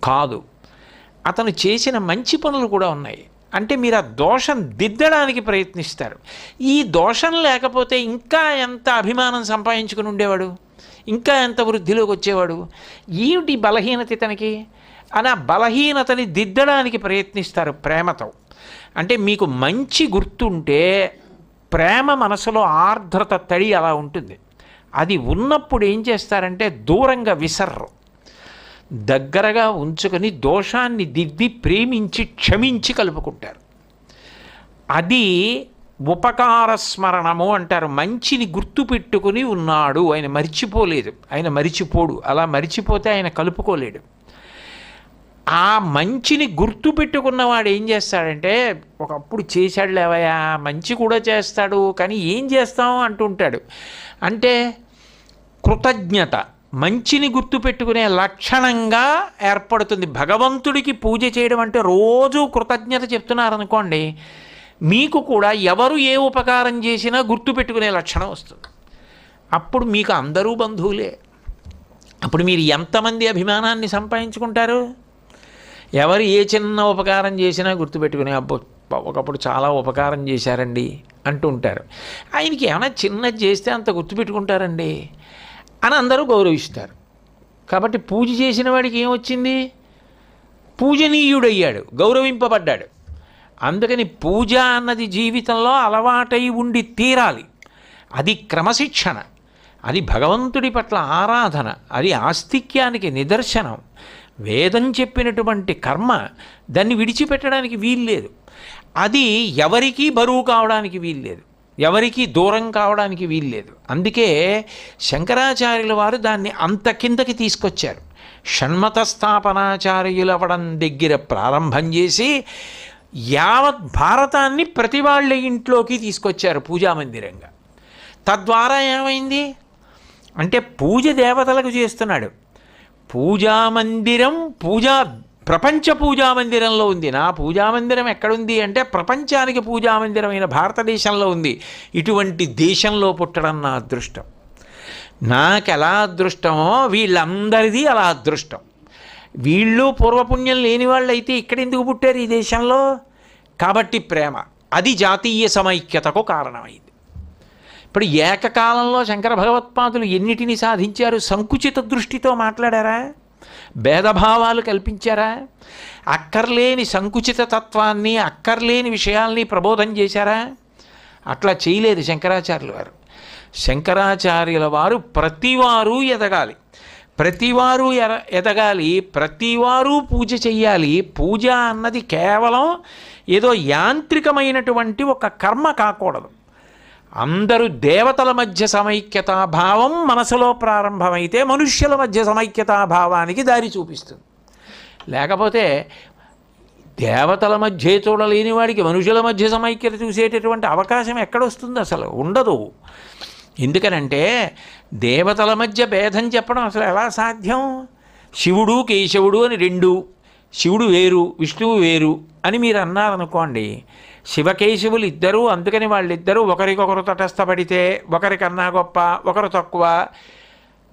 కాదు, అతను చేసిన మంచి పనులు కూడా ఉన్నాయి అంటే మీరు ఆ దోషం దిద్దడానికి ప్రయత్నిస్తారు. ఈ దోషం లేకపోతే ఇంకా ఎంత అభిమానం సంపాదించుకుని ఉండేవాడు, ఇంకా ఎంత వృద్ధిలోకి వచ్చేవాడు. ఏమిటి బలహీనత ఇతనికి అని ఆ బలహీనతని దిద్దడానికి ప్రయత్నిస్తారు ప్రేమతో. అంటే మీకు మంచి గుర్తుంటే ప్రేమ మనసులో ఆర్ద్రత తడి అలా ఉంటుంది. అది ఉన్నప్పుడు ఏం చేస్తారంటే దూరంగా విసర్రు, దగ్గరగా ఉంచుకొని దోషాన్ని దిద్ది ప్రేమించి క్షమించి కలుపుకుంటారు. అది ఉపకార స్మరణము అంటారు. మంచిని గుర్తుపెట్టుకుని ఉన్నాడు, ఆయన మరిచిపోలేదు, ఆయన మరిచిపోడు. అలా మరిచిపోతే ఆయన కలుపుకోలేడు. ఆ మంచిని గుర్తుపెట్టుకున్నవాడు ఏం చేస్తాడంటే, ఒకప్పుడు చేశాడు లేవయా, మంచి కూడా చేస్తాడు కానీ ఏం చేస్తాం అంటుంటాడు. అంటే కృతజ్ఞత మంచిని గుర్తుపెట్టుకునే లక్షణంగా ఏర్పడుతుంది. భగవంతుడికి పూజ చేయడం అంటే రోజు కృతజ్ఞత చెప్తున్నారనుకోండి, మీకు కూడా ఎవరు ఏ ఉపకారం చేసినా గుర్తుపెట్టుకునే లక్షణం వస్తుంది. అప్పుడు మీకు అందరూ బంధువులే. అప్పుడు మీరు ఎంతమంది అభిమానాన్ని సంపాదించుకుంటారు? ఎవరు ఏ చిన్న ఉపకారం చేసినా గుర్తుపెట్టుకునే, అబ్బో ఒకప్పుడు చాలా ఉపకారం చేశారండి అంటూ ఉంటారు. ఆయనకి ఏమైనా చిన్నది చేస్తే అంత గుర్తుపెట్టుకుంటారండి అని అందరూ గౌరవిస్తారు. కాబట్టి పూజ చేసిన వాడికి ఏమొచ్చింది? పూజనీయుడయ్యాడు, గౌరవింపబడ్డాడు. అందుకని పూజ అన్నది జీవితంలో అలవాటై ఉండి తీరాలి. అది క్రమశిక్షణ, అది భగవంతుడి పట్ల ఆరాధన, అది ఆస్తిక్యానికి నిదర్శనం. వేదం చెప్పినటువంటి కర్మ దాన్ని విడిచిపెట్టడానికి వీల్లేదు. అది ఎవరికీ బరువు కావడానికి వీల్లేదు, ఎవరికీ దూరం కావడానికి వీల్లేదు. అందుకే శంకరాచార్యుల వారు దాన్ని అంత కిందకి తీసుకొచ్చారు. షణ్మత స్థాపనాచార్యులవడం దగ్గర ప్రారంభం చేసి యావత్ భారతాన్ని ప్రతి వాళ్ళ ఇంట్లోకి తీసుకొచ్చారు పూజామందిరంగా. తద్వారా ఏమైంది అంటే పూజ దేవతలకు చేస్తున్నాడు. పూజామందిరం ప్రపంచ పూజామందిరంలో ఉంది. నా పూజామందిరం ఎక్కడుంది అంటే ప్రపంచానికి పూజామందిరమైన భారతదేశంలో ఉంది. ఇటువంటి దేశంలో పుట్టడం నా అదృష్టం. నాకెలా అదృష్టమో వీళ్ళందరిది అలా అదృష్టం. వీళ్ళు పూర్వపుణ్యం లేని వాళ్ళు అయితే ఇక్కడెందుకు పుట్టారు ఈ దేశంలో? కాబట్టి ప్రేమ, అది జాతీయ సమైక్యతకు కారణమైంది. ఇప్పుడు ఏకకాలంలో శంకర భగవత్పాదులు ఎన్నిటిని సాధించారు? సంకుచిత దృష్టితో మాట్లాడారా? భేదభావాలు కల్పించారా? అక్కర్లేని సంకుచిత తత్వాన్ని, అక్కర్లేని విషయాల్ని ప్రబోధం చేశారా? అట్లా చేయలేదు శంకరాచార్యుల వారు. శంకరాచార్యుల వారు ప్రతివారు ఎదగాలి, ప్రతివారు ఎదగాలి, ప్రతివారు పూజ చెయ్యాలి. పూజ అన్నది కేవలం ఏదో యాంత్రికమైనటువంటి ఒక కర్మ కాకూడదు. అందరూ దేవతల మధ్య సమైక్యతాభావం మనసులో ప్రారంభమైతే మనుష్యుల మధ్య సమైక్యతాభావానికి దారి చూపిస్తుంది. లేకపోతే దేవతల మధ్య చూడలేని వాడికి మనుషుల మధ్య సమైక్యత చూసేటటువంటి అవకాశం ఎక్కడొస్తుంది? అసలు ఉండదు. ఎందుకనంటే దేవతల మధ్య భేదం చెప్పడం అసలు ఎలా సాధ్యం? శివుడు కేశవుడు అని రెండు, శివుడు వేరు విష్ణువు వేరు అని మీరు అన్నారనుకోండి, శివకేశవులు ఇద్దరు, అందుకని వాళ్ళిద్దరూ ఒకరికొకరు తటస్థపడితే ఒకరికన్నా గొప్ప ఒకరు తక్కువ.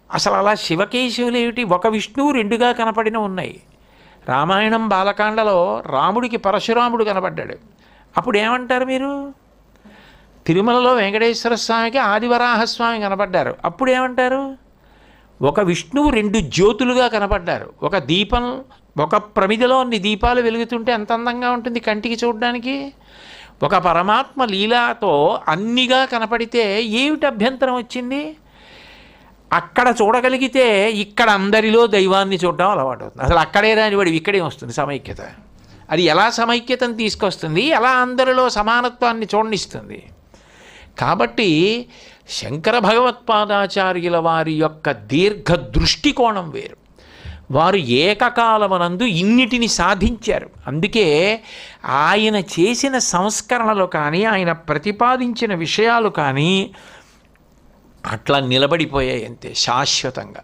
అసలు అలా శివకేశవులు ఏమిటి? ఒక విష్ణువు రెండుగా కనపడిన ఉన్నాయి. రామాయణం బాలకాండలో రాముడికి పరశురాముడు కనపడ్డాడు. అప్పుడు ఏమంటారు మీరు? తిరుమలలో వెంకటేశ్వర స్వామికి ఆదివరాహస్వామి కనపడ్డారు. అప్పుడు ఏమంటారు? ఒక విష్ణువు రెండు జ్యోతులుగా కనపడ్డారు. ఒక దీపం, ఒక ప్రమిదలో అన్ని దీపాలు వెలుగుతుంటే ఎంత అందంగా ఉంటుంది కంటికి చూడడానికి. ఒక పరమాత్మ లీలాతో అన్నిగా కనపడితే ఏమిటి అభ్యంతరం వచ్చింది? అక్కడ చూడగలిగితే ఇక్కడ అందరిలో దైవాన్ని చూడడం అలవాటు అవుతుంది. అసలు అక్కడే రానివాడు ఇక్కడే వస్తుంది సమైక్యత. అది ఎలా సమైక్యతను తీసుకొస్తుంది? ఎలా అందరిలో సమానత్వాన్ని చూడనిస్తుంది? కాబట్టి శంకర భగవత్పాదాచార్యుల వారి యొక్క దీర్ఘ దృష్టికోణం వేరు. వారు ఏకకాలమునందు ఇన్నిటిని సాధించారు. అందుకే ఆయన చేసిన సంస్కరణలు కానీ, ఆయన ప్రతిపాదించిన విషయాలు కానీ అట్లా నిలబడిపోయాయి అంతే శాశ్వతంగా.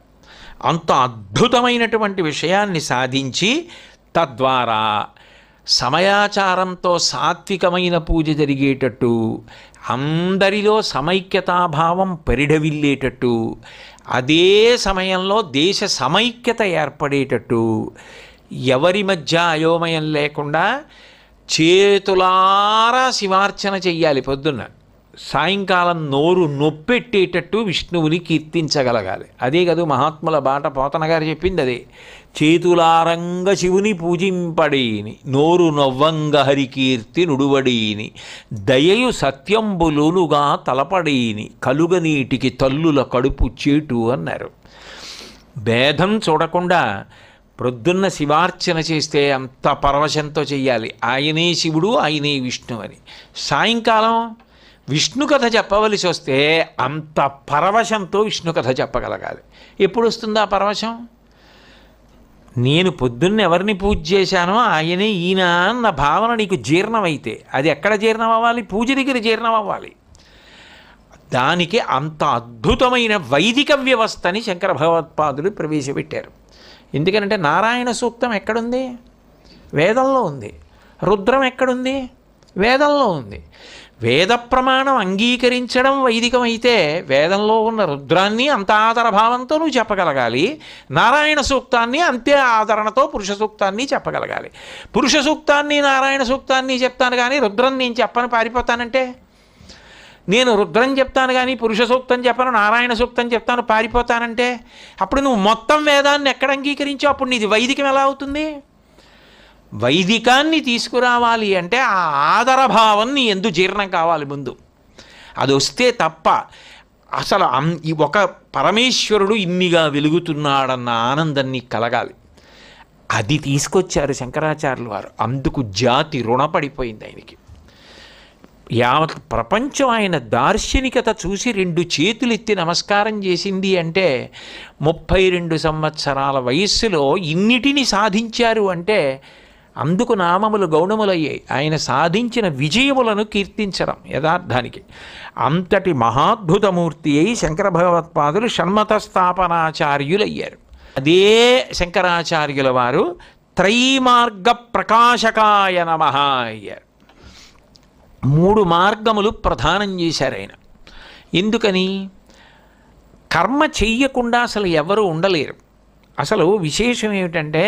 అంత అద్భుతమైనటువంటి విషయాన్ని సాధించి తద్వారా సమయాచారంతో సాత్వికమైన పూజ జరిగేటట్టు, అందరిలో సమైక్యతాభావం పరిఢవిల్లేటట్టు, అదే సమయంలో దేశ సమైక్యత ఏర్పడేటట్టు, ఎవరి మధ్య అయోమయం లేకుండా చేతులారా శివార్చన చెయ్యాలి. పొద్దున్న సాయంకాలం నోరు నొప్పెట్టేటట్టు విష్ణువుని కీర్తించగలగాలి. అదే కదా మహాత్ముల బాట. పోతన గారు చెప్పింది అదే. చేతులారంగ శివుని పూజింపడీని, నోరు నవ్వంగ హరికీర్తి నుడువడీని, దయయు సత్యంబులునుగా తలపడీని, కలుగనీటికి తల్లుల కడుపు చేటు అన్నారు. భేదం చూడకుండా ప్రొద్దున్న శివార్చన చేస్తే అంత పరవశంతో చెయ్యాలి. ఆయనే శివుడు, ఆయనే విష్ణు అని. సాయంకాలం విష్ణు కథ చెప్పవలసి వస్తే అంత పరవశంతో విష్ణు కథ చెప్పగలగాలి. ఎప్పుడు వస్తుందా పరవశం? నేను పొద్దున్న ఎవరిని పూజ చేశానో ఆయనే ఈయన అన్న భావన నీకు జీర్ణమైతే, అది ఎక్కడ జీర్ణం అవ్వాలి? పూజ దగ్గర జీర్ణం అవ్వాలి. దానికి అంత అద్భుతమైన వైదిక వ్యవస్థని శంకర భగవత్పాదులు ప్రవేశపెట్టారు. ఎందుకంటే నారాయణ సూక్తం ఎక్కడుంది? వేదంలో ఉంది. రుద్రం ఎక్కడుంది? వేదంలో ఉంది. వేద ప్రమాణం అంగీకరించడం వైదికమైతే వేదంలో ఉన్న రుద్రాన్ని అంత ఆదరభావంతో నువ్వు చెప్పగలగాలి. నారాయణ సూక్తాన్ని అంతే ఆదరణతో పురుష సూక్తాన్ని చెప్పగలగాలి. పురుష సూక్తాన్ని నారాయణ సూక్తాన్ని చెప్తాను కానీ రుద్రం నేను చెప్పను పారిపోతానంటే, నేను రుద్రం చెప్తాను కానీ పురుష సూక్తం చెప్పను, నారాయణ సూక్తం చెప్తాను పారిపోతానంటే, అప్పుడు నువ్వు మొత్తం వేదాన్ని ఎక్కడ అంగీకరించావు? అప్పుడు నీది వైదికం ఎలా అవుతుంది? వైదికాన్ని తీసుకురావాలి అంటే ఆ ఆదరభావం నీ ఎందు జీర్ణం కావాలి ముందు. అది వస్తే తప్ప అసలు ఒక పరమేశ్వరుడు ఇన్నిగా వెలుగుతున్నాడన్న ఆనందం నీకు కలగాలి. అది తీసుకొచ్చారు శంకరాచార్యుల వారు. అందుకు జాతి రుణపడిపోయింది ఆయనకి. యావత్ ప్రపంచం ఆయన దార్శనికత చూసి 2 చేతులెత్తి నమస్కారం చేసింది అంటే 32 సంవత్సరాల వయస్సులో ఇన్నిటిని సాధించారు అంటే అందుకు నామములు గౌణములయ్యాయి. ఆయన సాధించిన విజయములను కీర్తించడం యథార్థానికి. అంతటి మహాద్భుతమూర్తి అయి శంకర భగవత్పాదులు షణ్మత స్థాపనాచార్యులయ్యారు. అదే శంకరాచార్యుల వారు త్రైమార్గ ప్రకాశకాయ నమః అయ్యారు. 3 మార్గములు ప్రధానం చేశారు ఆయన. ఎందుకని? కర్మ చెయ్యకుండా అసలు ఎవరు ఉండలేరు. అసలు విశేషం ఏమిటంటే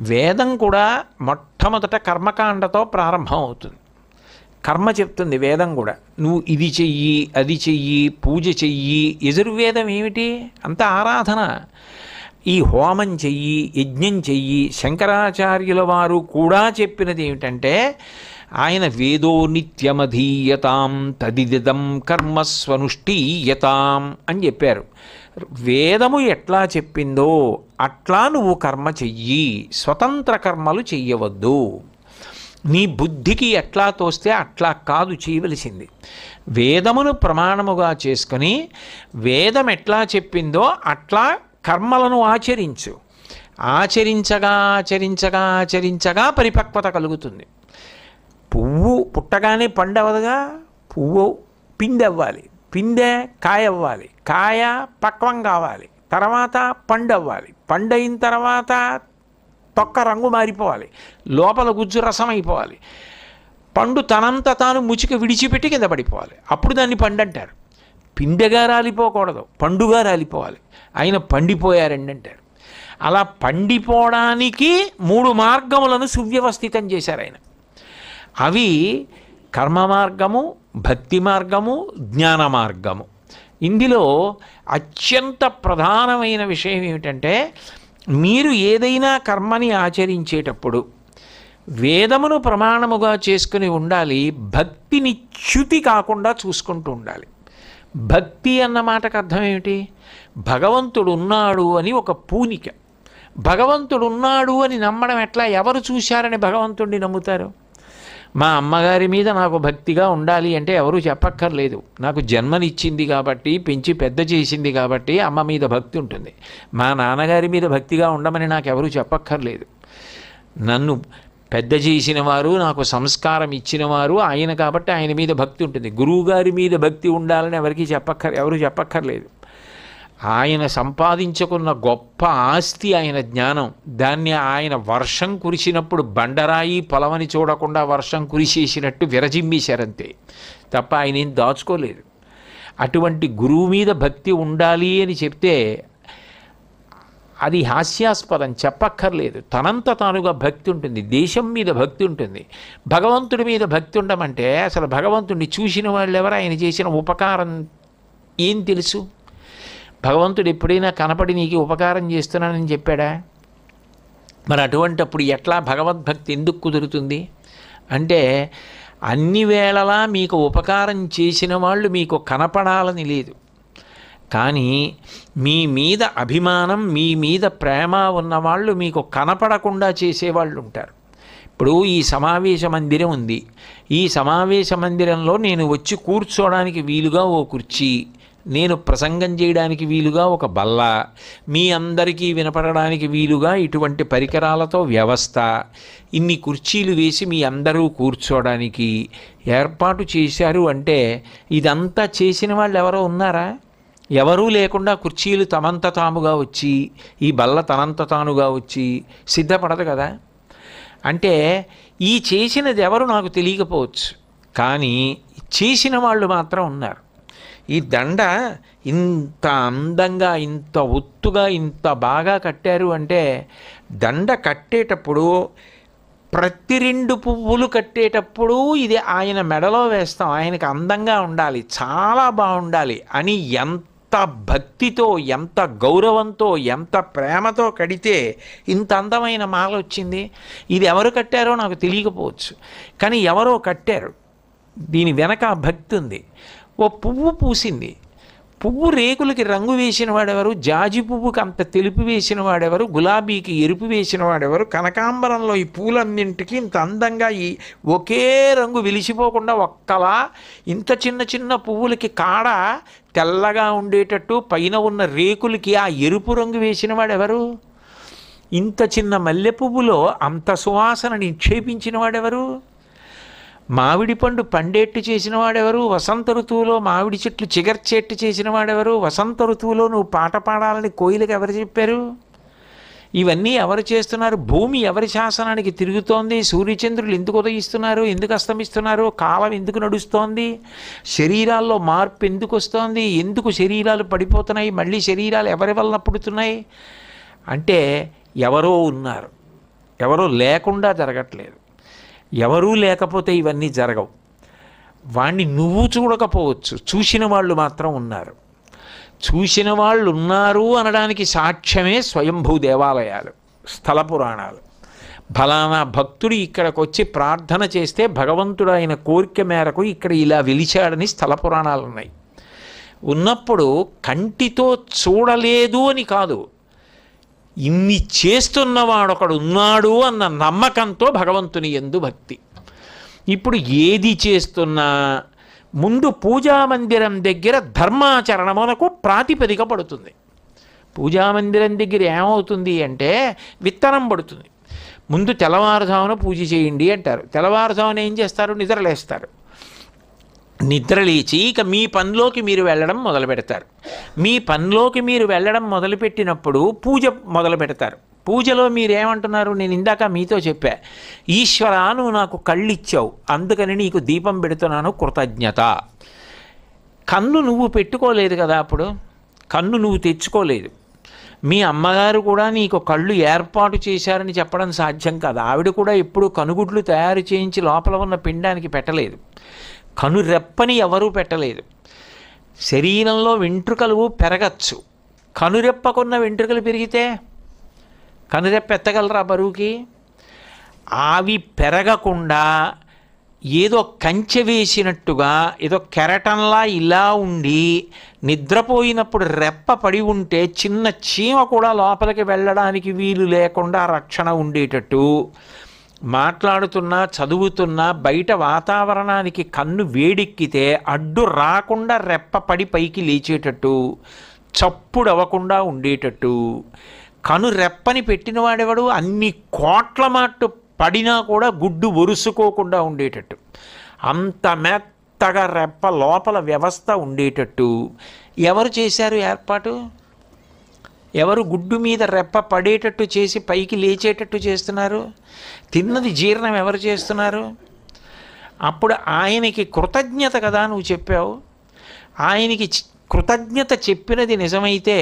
వేదం కూడా మొట్టమొదట కర్మకాండతో ప్రారంభం అవుతుంది. కర్మ చెప్తుంది వేదం కూడా, నువ్వు ఇది చెయ్యి, అది చెయ్యి, పూజ చెయ్యి. యజుర్వేదం ఏమిటి? అంత ఆరాధన. ఈ హోమం చెయ్యి, యజ్ఞం చెయ్యి. శంకరాచార్యుల వారు కూడా చెప్పినది ఏమిటంటే ఆయన వేదో నిత్యమధీయతాం తదిదం కర్మస్వనుష్ఠీయతాం అని చెప్పారు. వేదము ఎట్లా చెప్పిందో అట్లా నువ్వు కర్మ చెయ్యి, స్వతంత్ర కర్మలు చెయ్యవద్దు. నీ బుద్ధికి ఎట్లా తోస్తే అట్లా కాదు చేయవలసింది. వేదమును ప్రమాణముగా చేసుకొని వేదం ఎట్లా చెప్పిందో అట్లా కర్మలను ఆచరించు. ఆచరించగా ఆచరించగా ఆచరించగా పరిపక్వత కలుగుతుంది. పువ్వు పుట్టగానే పండవదుగా, పువ్వు పిండి అవ్వాలి, పిందె కాయ అవ్వాలి, కాయ పక్వం కావాలి, తర్వాత పండు అవ్వాలి, పండు అయిన తర్వాత తొక్క రంగు మారిపోవాలి, లోపల గుజ్జు రసం అయిపోవాలి, పండు తనంత తాను ముచిక విడిచిపెట్టి కింద పడిపోవాలి. అప్పుడు దాన్ని పండు అంటారు. పిందెగా రాలిపోకూడదు, పండుగా రాలిపోవాలి. ఆయన పండిపోయారండి అంటారు. అలా పండిపోవడానికి 3 మార్గములను సువ్యవస్థితం చేశారు ఆయన. అవి కర్మ మార్గము, భక్తి మార్గము, జ్ఞాన మార్గము. ఇందులో అత్యంత ప్రధానమైన విషయం ఏమిటంటే మీరు ఏదైనా కర్మని ఆచరించేటప్పుడు వేదమును ప్రమాణముగా చేసుకుని ఉండాలి. భక్తిని చ్యుతి కాకుండా చూసుకుంటూ ఉండాలి. భక్తి అన్న మాటకు అర్థం ఏమిటి? భగవంతుడు ఉన్నాడు అని ఒక పూనిక. భగవంతుడు ఉన్నాడు అని నమ్మడం ఎట్లా? ఎవరు చూశారని భగవంతుడిని నమ్ముతారు? మా అమ్మగారి మీద నాకు భక్తిగా ఉండాలి అంటే ఎవరూ చెప్పక్కర్లేదు. నాకు జన్మనిచ్చింది కాబట్టి, పెంచి పెద్ద చేసింది కాబట్టి అమ్మ మీద భక్తి ఉంటుంది. మా నాన్నగారి మీద భక్తిగా ఉండమని నాకు ఎవరూ చెప్పక్కర్లేదు. నన్ను పెద్ద చేసిన వారు, నాకు సంస్కారం ఇచ్చిన వారు ఆయన కాబట్టి ఆయన మీద భక్తి ఉంటుంది. గురువుగారి మీద భక్తి ఉండాలని ఎవరు చెప్పక్కర్లేదు. ఆయన సంపాదించుకున్న గొప్ప ఆస్తి ఆయన జ్ఞానం. దాన్ని ఆయన వర్షం కురిసినప్పుడు బండరాయి పొలమని చూడకుండా వర్షం కురిసేసినట్టు విరజిమ్మేశారంతే తప్ప ఆయన ఏం దాచుకోలేదు. అటువంటి గురువు మీద భక్తి ఉండాలి అని చెప్తే అది హాస్యాస్పదం, చెప్పక్కర్లేదు. తనంత తానుగా భక్తి ఉంటుంది. దేశం మీద భక్తి ఉంటుంది. భగవంతుడి మీద భక్తి ఉండమంటే అసలు భగవంతుడిని చూసిన వాళ్ళు ఎవరు? ఆయన చేసిన ఉపకారం ఏం తెలుసు? భగవంతుడు ఎప్పుడైనా కనపడి నీకు ఉపకారం చేస్తున్నానని చెప్పాడా? మరి అటువంటప్పుడు ఎట్లా భగవద్భక్తి ఎందుకు కుదురుతుంది? అంటే అన్ని వేళలా మీకు ఉపకారం చేసిన వాళ్ళు మీకు కనపడాలని లేదు, కానీ మీ మీద అభిమానం, మీ మీద ప్రేమ ఉన్నవాళ్ళు మీకు కనపడకుండా చేసేవాళ్ళు ఉంటారు. ఇప్పుడు ఈ సమావేశ మందిరం ఉంది. ఈ సమావేశ మందిరంలో నేను వచ్చి కూర్చోవడానికి వీలుగా ఓ కుర్చీ, నేను ప్రసంగం చేయడానికి వీలుగా ఒక బల్ల, మీ అందరికీ వినపడడానికి వీలుగా ఇటువంటి పరికరాలతో వ్యవస్థ, ఇన్ని కుర్చీలు వేసి మీ అందరూ కూర్చోవడానికి ఏర్పాటు చేశారు అంటే ఇదంతా చేసిన వాళ్ళు ఎవరో ఉన్నారా? ఎవరూ లేకుండా కుర్చీలు తమంత తాముగా వచ్చి, ఈ బల్ల తనంత తానుగా వచ్చి సిద్ధపడదు కదా. అంటే ఈ చేసినది ఎవరు నాకు తెలియకపోవచ్చు, కానీ చేసిన వాళ్ళు మాత్రం ఉన్నారు. ఈ దండ ఇంత అందంగా, ఇంత ఒత్తుగా, ఇంత బాగా కట్టారు అంటే దండ కట్టేటప్పుడు ప్రతి 2 పువ్వులు కట్టేటప్పుడు ఇది ఆయన మెడలో వేస్తాం, ఆయనకు అందంగా ఉండాలి, చాలా బాగుండాలి అని ఎంత భక్తితో, ఎంత గౌరవంతో, ఎంత ప్రేమతో కడితే ఇంత అందమైన మాల వచ్చింది. ఇది ఎవరు కట్టారో నాకు తెలియకపోవచ్చు, కానీ ఎవరో కట్టారు. దీని వెనక భక్తి ఉంది. ఓ పువ్వు పూసింది, పువ్వు రేకులకి రంగు వేసిన వాడెవరు? జాజి పువ్వుకి అంత తెలుపు వేసిన వాడెవరు? గులాబీకి ఎరుపు వేసిన వాడెవరు? కనకాంబరంలో ఈ పూలన్నింటికి ఇంత అందంగా ఈ ఒకే రంగు వెలిసిపోకుండా ఒక్కలా ఇంత చిన్న చిన్న పువ్వులకి కాడ తెల్లగా ఉండేటట్టు పైన ఉన్న రేకులకి ఆ ఎరుపు రంగు వేసిన వాడెవరు? ఇంత చిన్న మల్లె పువ్వులో అంత సువాసన నిక్షేపించిన వాడెవరు? మామిడి పండు పండేట్టు చేసిన వాడెవరు? వసంత ఋతువులో మామిడి చెట్లు చిగర్చేట్టు చేసిన వాడెవరు? వసంత ఋతువులో నువ్వు పాట పాడాలని కోయిలకు ఎవరు చెప్పారు? ఇవన్నీ ఎవరు చేస్తున్నారు? భూమి ఎవరి శాసనానికి తిరుగుతోంది? సూర్యచంద్రులు ఎందుకు ఉదయిస్తున్నారు, ఎందుకు అస్తమిస్తున్నారు? కాలం ఎందుకు నడుస్తోంది? శరీరాల్లో మార్పు ఎందుకు వస్తోంది? ఎందుకు శరీరాలు పడిపోతున్నాయి? మళ్ళీ శరీరాలు ఎవరి వలన పుడుతున్నాయి? అంటే ఎవరో ఉన్నారు, ఎవరో లేకుండా జరగట్లేదు. ఎవరూ లేకపోతే ఇవన్నీ జరగవు. వాణ్ణి నువ్వు చూడకపోవచ్చు, చూసిన వాళ్ళు మాత్రం ఉన్నారు. చూసిన వాళ్ళు ఉన్నారు అనడానికి సాక్ష్యమే స్వయంభూ దేవాలయాలు, స్థల పురాణాలు. ఫలానా భక్తుడు ఇక్కడికి వచ్చి ప్రార్థన చేస్తే భగవంతుడు ఆయన కోరిక మేరకు ఇక్కడ ఇలా వెలిచాడని స్థల పురాణాలు ఉన్నాయి. ఉన్నప్పుడు కంటితో చూడలేదు అని కాదు, ఇన్ని చేస్తున్నవాడొకడు ఉన్నాడు అన్న నమ్మకంతో భగవంతుని యందు భక్తి. ఇప్పుడు ఏది చేస్తున్నా ముందు పూజామందిరం దగ్గర ధర్మాచరణమునకు ప్రాతిపదిక పడుతుంది. పూజామందిరం దగ్గర ఏమవుతుంది అంటే విత్తనం పడుతుంది. ముందు తెల్లవారుజామున పూజ చేయండి అంటారు. తెల్లవారుజామున ఏం చేస్తారు? నిద్రలేస్తారు. నిద్రలేచి ఇక మీ పనిలోకి మీరు వెళ్ళడం మొదలు పెడతారు. మీ పనిలోకి మీరు వెళ్ళడం మొదలుపెట్టినప్పుడు పూజ మొదలు పెడతారు. పూజలో మీరేమంటున్నారు? నేను ఇందాక మీతో చెప్పా, ఈశ్వరా నువ్వు నాకు కళ్ళు ఇచ్చావు, అందుకని నీకు దీపం పెడుతున్నాను, కృతజ్ఞత. కన్ను నువ్వు పెట్టుకోలేదు కదా, అప్పుడు కన్ను నువ్వు తెచ్చుకోలేదు. మీ అమ్మగారు కూడా నీకు కళ్ళు ఏర్పాటు చేశారని చెప్పడం సాధ్యం కాదు. ఆవిడ కూడా ఎప్పుడు కనుగుడ్లు తయారు చేయించి లోపల ఉన్న పిండానికి పెట్టలేదు. కనురెప్పని ఎవరూ పెట్టలేదు. శరీరంలో వెంట్రుకలు పెరగచ్చు, కనురెప్పకున్న వెంట్రుకలు పెరిగితే కనురెప్ప ఎత్తగలరా బరువుకి? అవి పెరగకుండా ఏదో కంచె వేసినట్టుగా ఏదో కెరటంలా ఇలా ఉండి నిద్రపోయినప్పుడు రెప్ప పడి ఉంటే చిన్న చీమ కూడా లోపలికి వెళ్ళడానికి వీలు లేకుండా రక్షణ ఉండేటట్టు, మాట్లాడుతున్నా చదువుతున్నా బయట వాతావరణానికి కన్ను వేడెక్కితే అడ్డు రాకుండా రెప్ప పడి పైకి లేచేటట్టు, చప్పుడు అవ్వకుండా ఉండేటట్టు కను రెప్పని పెట్టినవాడెవడు? అన్ని కోట్ల మాటు పడినా కూడా గుడ్డు ఒరుసుకోకుండా ఉండేటట్టు, అంత మెత్తగా రెప్ప లోపల వ్యవస్థ ఉండేటట్టు ఎవరు చేశారు ఏర్పాటు? ఎవరు గుడ్డు మీద రెప్ప పడేటట్టు చేసి పైకి లేచేటట్టు చేస్తున్నారు? తిన్నది జీర్ణం ఎవరు చేస్తున్నారు? అప్పుడు ఆయనకి కృతజ్ఞత కదా నువ్వు చెప్పావు. ఆయనకి కృతజ్ఞత చెప్పినది నిజమైతే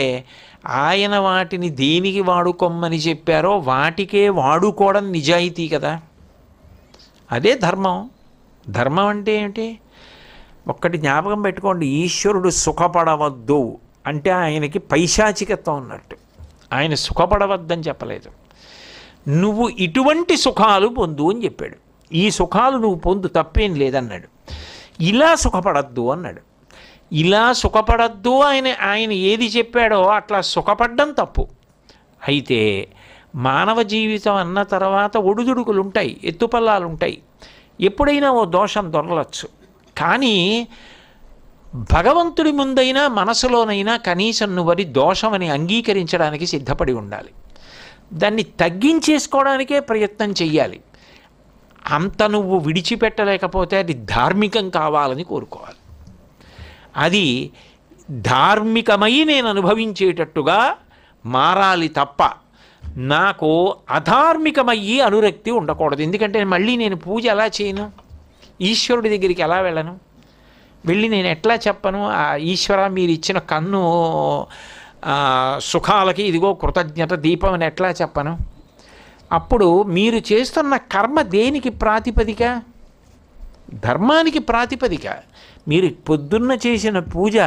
ఆయన వాటిని దేనికి వాడుకోమని చెప్పారో వాటికే వాడుకోవడం నిజాయితీ కదా. అదే ధర్మం. ధర్మం అంటే ఏమిటి? ఒక్కటి జ్ఞాపకం పెట్టుకోండి, ఈశ్వరుడు సుఖపడవద్దు అంటే ఆయనకి పైశాచికత్వం ఉన్నట్టు. ఆయన సుఖపడవద్దని చెప్పలేదు, నువ్వు ఇటువంటి సుఖాలు పొందు అని చెప్పాడు. ఈ సుఖాలు నువ్వు పొందు, తప్పేం లేదన్నాడు. ఇలా సుఖపడద్దు అన్నాడు. ఇలా సుఖపడద్దు ఆయన ఏది చెప్పాడో అట్లా సుఖపడ్డం తప్పు. అయితే మానవ జీవితం అన్న తర్వాత ఒడుదుడుకులు ఉంటాయి, ఎత్తుపల్లాలు ఉంటాయి, ఎప్పుడైనా ఓ దోషం దొరలచ్చు. కానీ భగవంతుడి ముందైనా మనసులోనైనా కనీసం నువ్వది దోషమని అంగీకరించడానికి సిద్ధపడి ఉండాలి. దాన్ని తగ్గించేసుకోవడానికే ప్రయత్నం చెయ్యాలి. అంత నువ్వు విడిచిపెట్టలేకపోతే అది ధార్మికం కావాలని కోరుకోవాలి. అది ధార్మికమై నేను అనుభవించేటట్టుగా మారాలి తప్ప నాకు అధార్మికమయ్యి అనురక్తి ఉండకూడదు. ఎందుకంటే మళ్ళీ నేను పూజ ఎలా చేయను, ఈశ్వరుడి దగ్గరికి ఎలా వెళ్ళను, వెళ్ళి నేను ఎట్లా చెప్పను ఈశ్వర మీరు ఇచ్చిన కన్ను సుఖాలకి ఇదిగో కృతజ్ఞత దీపం అని ఎట్లా చెప్పను? అప్పుడు మీరు చేస్తున్న కర్మ దేనికి ప్రాతిపదిక? ధర్మానికి ప్రాతిపదిక. మీరు పొద్దున్న చేసిన పూజ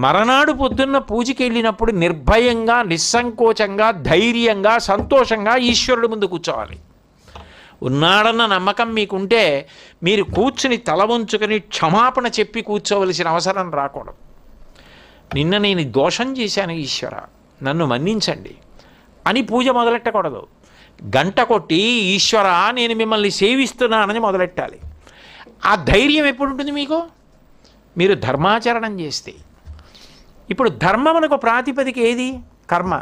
మరనాడు పొద్దున్న పూజకి వెళ్ళినప్పుడు నిర్భయంగా, నిస్సంకోచంగా, ధైర్యంగా, సంతోషంగా ఈశ్వరుడి ముందు కూర్చోవాలి. ఉన్నాడన్న నమ్మకం మీకుంటే మీరు కూర్చుని తల వంచుకొని క్షమాపణ చెప్పి కూర్చోవలసిన అవసరం రాకూడదు. నిన్న నేను దోషం చేశాను ఈశ్వర, నన్ను మన్నించండి అని పూజ మొదలెట్టకూడదు. గంట కొట్టి ఈశ్వర నేను మిమ్మల్ని సేవిస్తున్నానని మొదలెట్టాలి. ఆ ధైర్యం ఎప్పుడు ఉంటుంది మీకు? మీరు ధర్మాచరణం చేస్తే. ఇప్పుడు ధర్మమునకు ప్రాతిపదిక ఏది? కర్మ.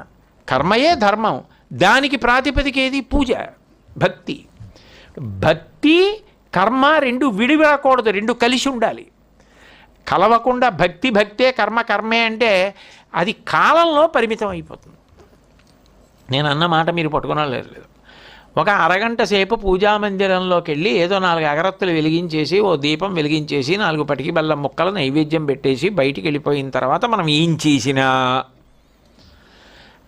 కర్మయే ధర్మం. దానికి ప్రాతిపదిక ఏది? పూజ, భక్తి. భక్తి కర్మ రెండు విడివిడకూడదు, రెండు కలిసి ఉండాలి. కలవకుండా భక్తి భక్తే, కర్మ కర్మే అంటే అది కాలంలో పరిమితం అయిపోతుంది. నేను అన్న మాట మీరు పట్టుకునలేదు. ఒక అరగంట సేపు పూజామందిరంలోకి వెళ్ళి ఏదో 4 అగరత్తులు వెలిగించేసి, ఓ దీపం వెలిగించేసి, 4 పటికి బెల్లం ముక్కలు నైవేద్యం పెట్టేసి బయటికి వెళ్ళిపోయిన తర్వాత మనం ఏం చేసినా